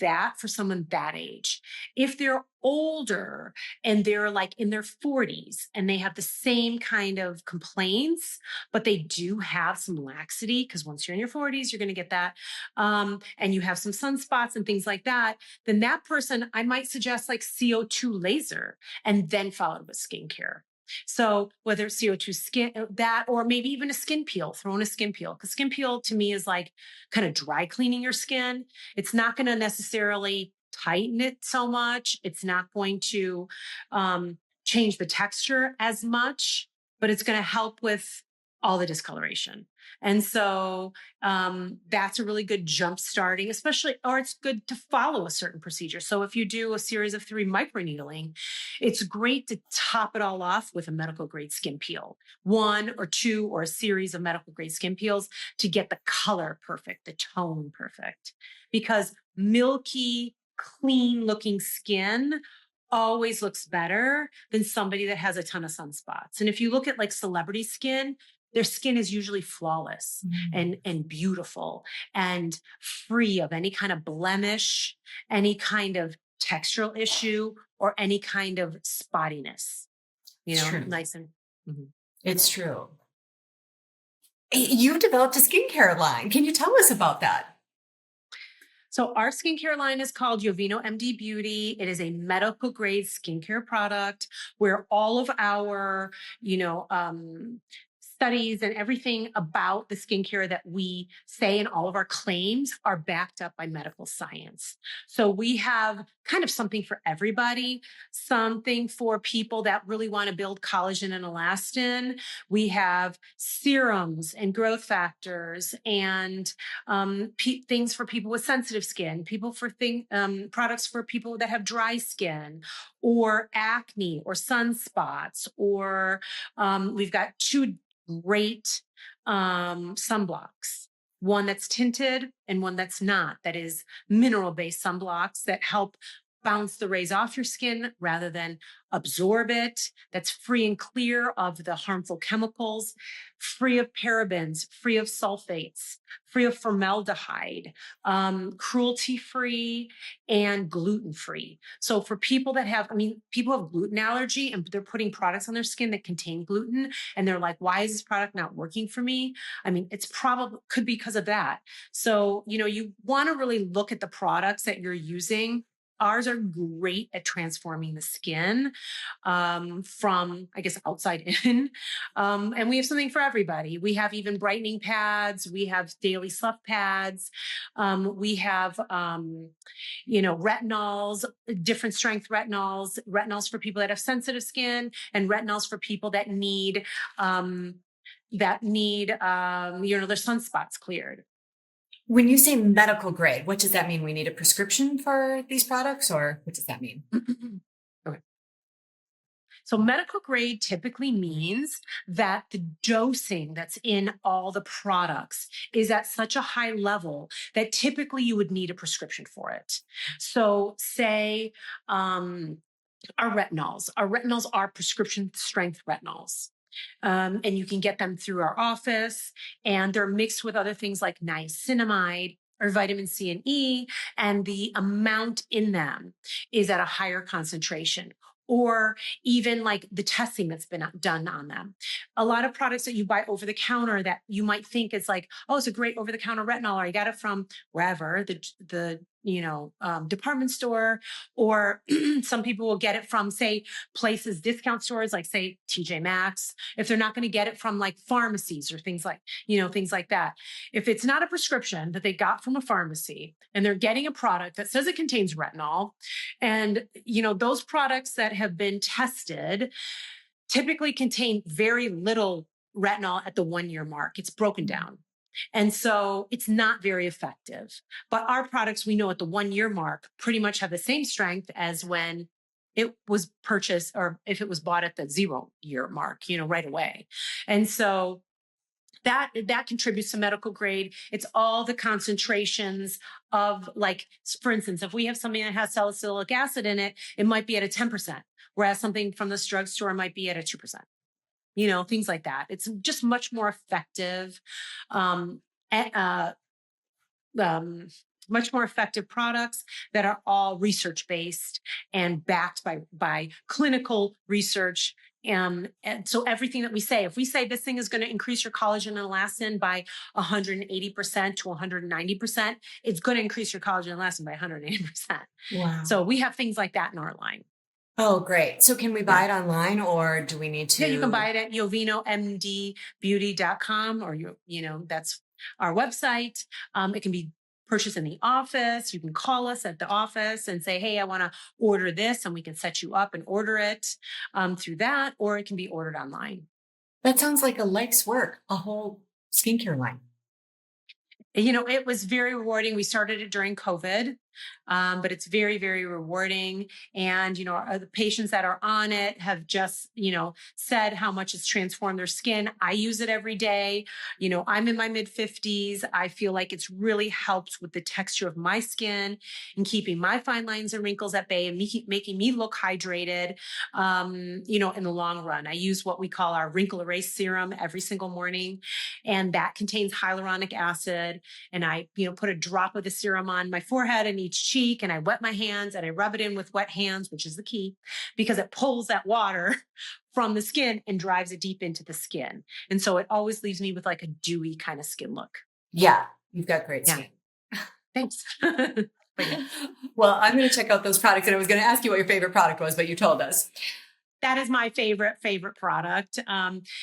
S2: that for someone that age. If they're older and they're like in their 40s and they have the same kind of complaints, but they do have some laxity, because once you're in your 40s, you're going to get that. And you have some sunspots and things like that, then that person, I might suggest like CO2 laser and then followed with skincare. So whether it's CO2 skin, that, or maybe even a skin peel, throw in a skin peel. Because skin peel to me is like kind of dry cleaning your skin. It's not going to necessarily tighten it so much. It's not going to change the texture as much, but it's going to help with all the discoloration. And so that's a really good jump starting, especially, or it's good to follow a certain procedure. So if you do a series of 3 microneedling, it's great to top it all off with a medical grade skin peel, 1 or 2 or a series of medical grade skin peels to get the color perfect, the tone perfect. Because milky, clean looking skin always looks better than somebody that has a ton of sunspots. And if you look at like celebrity skin, their skin is usually flawless and beautiful and free of any kind of blemish, any kind of textural issue, or any kind of spottiness. You
S1: It's
S2: know,
S1: true.
S2: nice and mhm.
S1: It's true. You developed a skincare line. Can you tell us about that?
S2: So our skincare line is called Yovino MD Beauty. It is a medical grade skincare product where all of our, studies and everything about the skincare that we say in all of our claims are backed up by medical science. So we have kind of something for everybody, something for people that really want to build collagen and elastin. We have serums and growth factors and things for people with sensitive skin, products for people that have dry skin or acne or sunspots, or we've got 2 great sunblocks. One that's tinted and one that's not, that is mineral-based sunblocks that help bounce the rays off your skin rather than absorb it, that's free and clear of the harmful chemicals, free of parabens, free of sulfates, free of formaldehyde, cruelty-free and gluten-free. So for people that have, people have gluten allergy and they're putting products on their skin that contain gluten and they're like, why is this product not working for me? It's probably could be because of that. So, you want to really look at the products that you're using. Ours are great at transforming the skin from, I guess, outside in. And we have something for everybody. We have even brightening pads. We have daily slough pads. We have, retinols, different strength retinols for people that have sensitive skin, and retinols for people that need, their sunspots cleared.
S1: When you say medical grade, what does that mean? We need a prescription for these products, or what does that mean?
S2: Okay. So medical grade typically means that the dosing that's in all the products is at such a high level that typically you would need a prescription for it. So say our retinols. Our retinols are prescription strength retinols. And you can get them through our office, and they're mixed with other things like niacinamide or vitamin C and E, and the amount in them is at a higher concentration, or even like the testing that's been done on them. A lot of products that you buy over the counter that you might think is like, oh, it's a great over the counter retinol, or you got it from wherever, the department store, or some people will get it from, say, places, discount stores, like say TJ Maxx, if they're not going to get it from like pharmacies or things like that. If it's not a prescription that they got from a pharmacy and they're getting a product that says it contains retinol, and those products that have been tested typically contain very little retinol at the 1-year mark. It's broken down. And so it's not very effective. But our products, we know at the 1-year mark, pretty much have the same strength as when it was purchased, or if it was bought at the 0-year mark, right away. And so that contributes to medical grade. It's all the concentrations of, like, for instance, if we have something that has salicylic acid in it, it might be at a 10%, whereas something from this drugstore might be at a 2%. Things like that. It's just much more effective, um, much more effective products that are all research based and backed by clinical research. And so everything that we say, if we say this thing is going to increase your collagen and elastin by 180% to 190%, it's going to increase your collagen and elastin by 180%.
S1: Wow.
S2: So we have things like that in our line.
S1: Oh, great. So can we buy
S2: Yeah.
S1: it online or do we need
S2: Yeah, you can
S1: to?
S2: buy it at yovinomdbeauty.com, or that's our website. It can be purchased in the office. You can call us at the office and say, hey, I want to order this, and we can set you up and order it through that, or it can be ordered online.
S1: That sounds like a life's work, a whole skincare line.
S2: It was very rewarding. We started it during COVID, but it's very, very rewarding. And, the patients that are on it have just, said how much it's transformed their skin. I use it every day. I'm in my mid 50s. I feel like it's really helped with the texture of my skin and keeping my fine lines and wrinkles at bay and making me look hydrated, in the long run. I use what we call our wrinkle erase serum every single morning, and that contains hyaluronic acid, and I, put a drop of the serum on my forehead and each cheek, and I wet my hands and I rub it in with wet hands, which is the key because it pulls that water from the skin and drives it deep into the skin. And so it always leaves me with like a dewy kind of skin look.
S1: Yeah, you've got great
S2: Yeah.
S1: skin.
S2: Thanks. But yeah,
S1: Well, I'm going to check out those products. And I was going to ask you what your favorite product was, but you told us.
S2: that is my favorite product.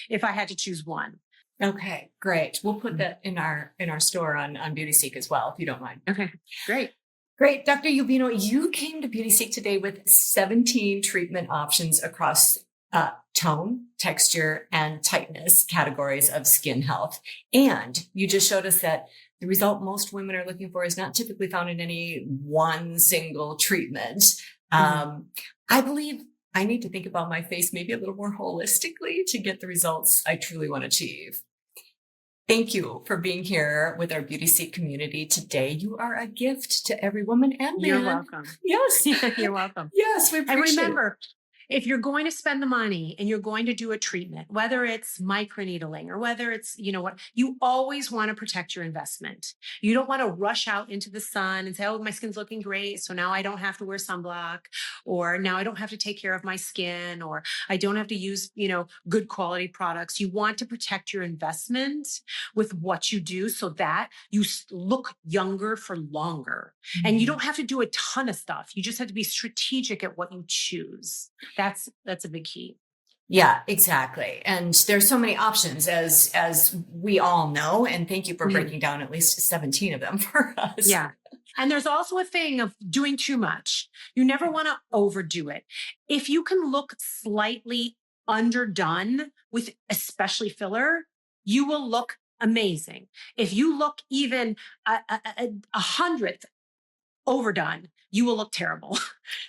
S2: If I had to choose one.
S1: Okay, great. We'll put that in our store on Beauty Seek as well, if you don't mind.
S2: Okay, great.
S1: Great. Dr. Yovino, you came to Beauty Seek today with 17 treatment options across tone, texture, and tightness categories of skin health. And you just showed us that the result most women are looking for is not typically found in any one single treatment. I believe I need to think about my face maybe a little more holistically to get the results I truly want to achieve. Thank you for being here with our Beauty Seek community today. You are a gift to every woman and man.
S2: You're welcome.
S1: Yes.
S2: You're welcome.
S1: Yes, we
S2: And
S1: appreciate it.
S2: remember, if you're going to spend the money and you're going to do a treatment, whether it's microneedling or whether it's, you always want to protect your investment. You don't want to rush out into the sun and say, oh, my skin's looking great, so now I don't have to wear sunblock, or now I don't have to take care of my skin, or I don't have to use, good quality products. You want to protect your investment with what you do so that you look younger for longer. And you don't have to do a ton of stuff. You just have to be strategic at what you choose. That's a big key.
S1: Yeah, exactly. And there's so many options as we all know. And thank you for breaking down at least 17 of them for us.
S2: Yeah. And there's also a thing of doing too much. You never want to overdo it. If you can look slightly underdone with especially filler, you will look amazing. If you look even a hundredth overdone, you will look terrible.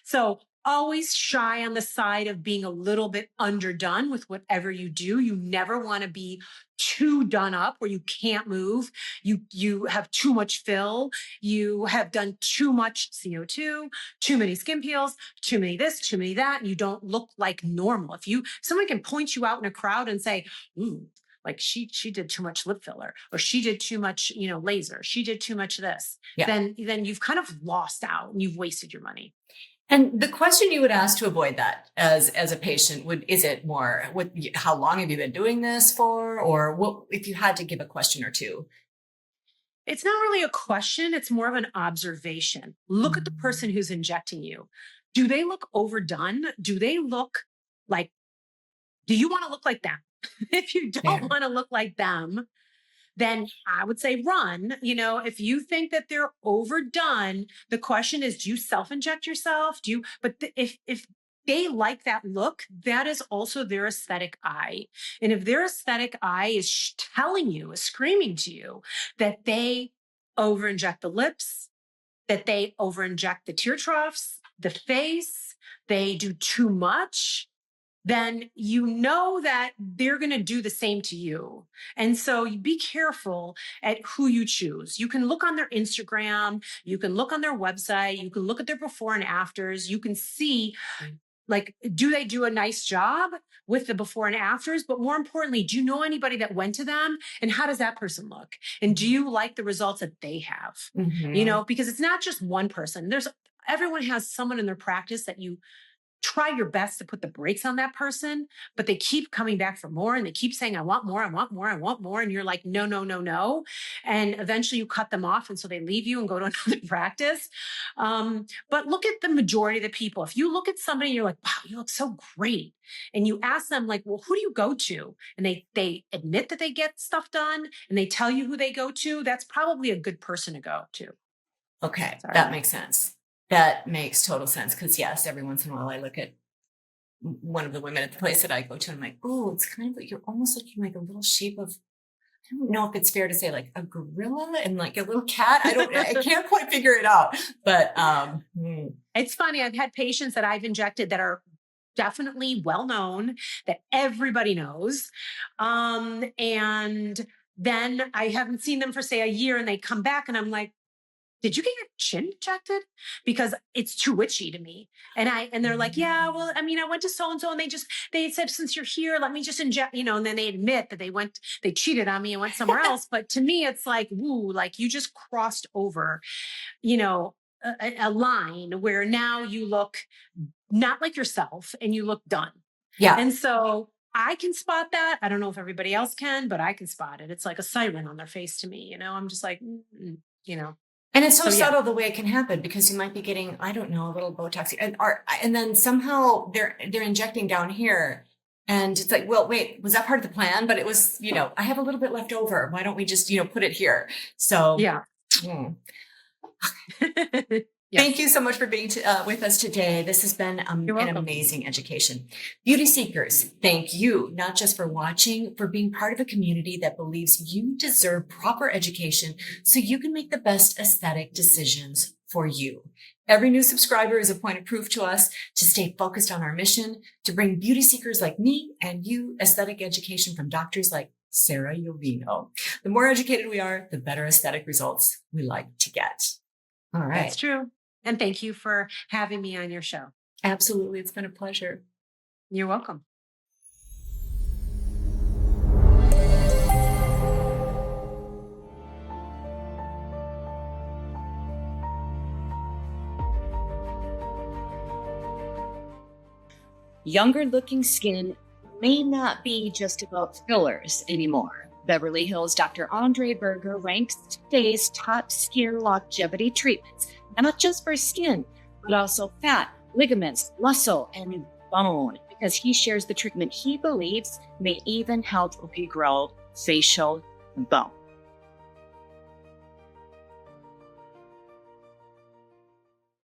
S2: So always shy on the side of being a little bit underdone with whatever you do. You never want to be too done up where you can't move. You have too much fill. You have done too much CO2, too many skin peels, too many this, too many that, and you don't look like normal. If someone can point you out in a crowd and say, like she did too much lip filler, or she did too much, laser, she did too much of this,
S1: Yeah.
S2: then you've kind of lost out and you've wasted your money.
S1: And the question you would ask to avoid that as a patient is it more, how long have you been doing this for? Or what, if you had to give a question or two?
S2: It's not really a question. It's more of an observation. Look at the person who's injecting you. Do they look overdone? Do they look like, do you want to look like them? If you don't want to look like them, then I would say run. If you think that they're overdone, the question is, do you self-inject yourself? If they like that look, that is also their aesthetic eye. And if their aesthetic eye is telling you, is screaming to you that they over-inject the lips, that they over-inject the tear troughs, the face, they do too much, then you know that they're going to do the same to you. And so you be careful at who you choose. You can look on their Instagram, you can look on their website, you can look at their before and afters, you can see, like, do they do a nice job with the before and afters? But more importantly, do you know anybody that went to them, and how does that person look? And do you like the results that they have? Because it's not just one person. Everyone has someone in their practice that you try your best to put the brakes on that person, but they keep coming back for more and they keep saying, I want more, I want more, I want more. And you're like, no, no, no, no. And eventually you cut them off. And so they leave you and go to another practice. But look at the majority of the people. If you look at somebody and you're like, wow, you look so great. And you ask them like, well, who do you go to? And they admit that they get stuff done and they tell you who they go to. That's probably a good person to go to.
S1: Okay.
S2: Sorry.
S1: That makes sense. That makes total sense. Cause yes, every once in a while I look at one of the women at the place that I go to and I'm like, oh, it's kind of like, you're almost looking like a little shape of, I don't know if it's fair to say like a gorilla and like a little cat. I can't quite figure it out, but,
S2: It's funny. I've had patients that I've injected that are definitely well known, that everybody knows. And then I haven't seen them for say a year and they come back and I'm like, did you get your chin injected? Because it's too witchy to me. And they're like, yeah, well, I mean, I went to so-and-so and they said, since you're here, let me just inject, and then they admit that they cheated on me and went somewhere else. But to me, it's like, woo, like you just crossed over, a line where now you look not like yourself and you look done.
S1: yeah.
S2: And so I can spot that. I don't know if everybody else can, but I can spot it. It's like a siren on their face to me. I'm just like,
S1: And it's so
S2: yeah.
S1: subtle the way it can happen because you might be getting, I don't know, a little Botox and then somehow they're injecting down here and it's like, well, wait, was that part of the plan? But it was, I have a little bit left over. Why don't we just, put it here? So
S2: yeah.
S1: Yes. Thank you so much for being with us today. This has been an amazing education. Beauty seekers, thank you, not just for watching, for being part of a community that believes you deserve proper education so you can make the best aesthetic decisions for you. Every new subscriber is a point of proof to us to stay focused on our mission to bring beauty seekers like me and you aesthetic education from doctors like Sarah Yovino. The more educated we are, the better aesthetic results we like to get. All right.
S2: That's true. And thank you for having me on your show.
S1: Absolutely. It's been a pleasure.
S2: You're welcome.
S3: Younger looking skin may not be just about fillers anymore. Beverly Hills Dr. Andre Berger ranks today's top skin longevity treatments, not just for skin, but also fat, ligaments, muscle, and bone, because he shares the treatment he believes may even help regrow facial bone.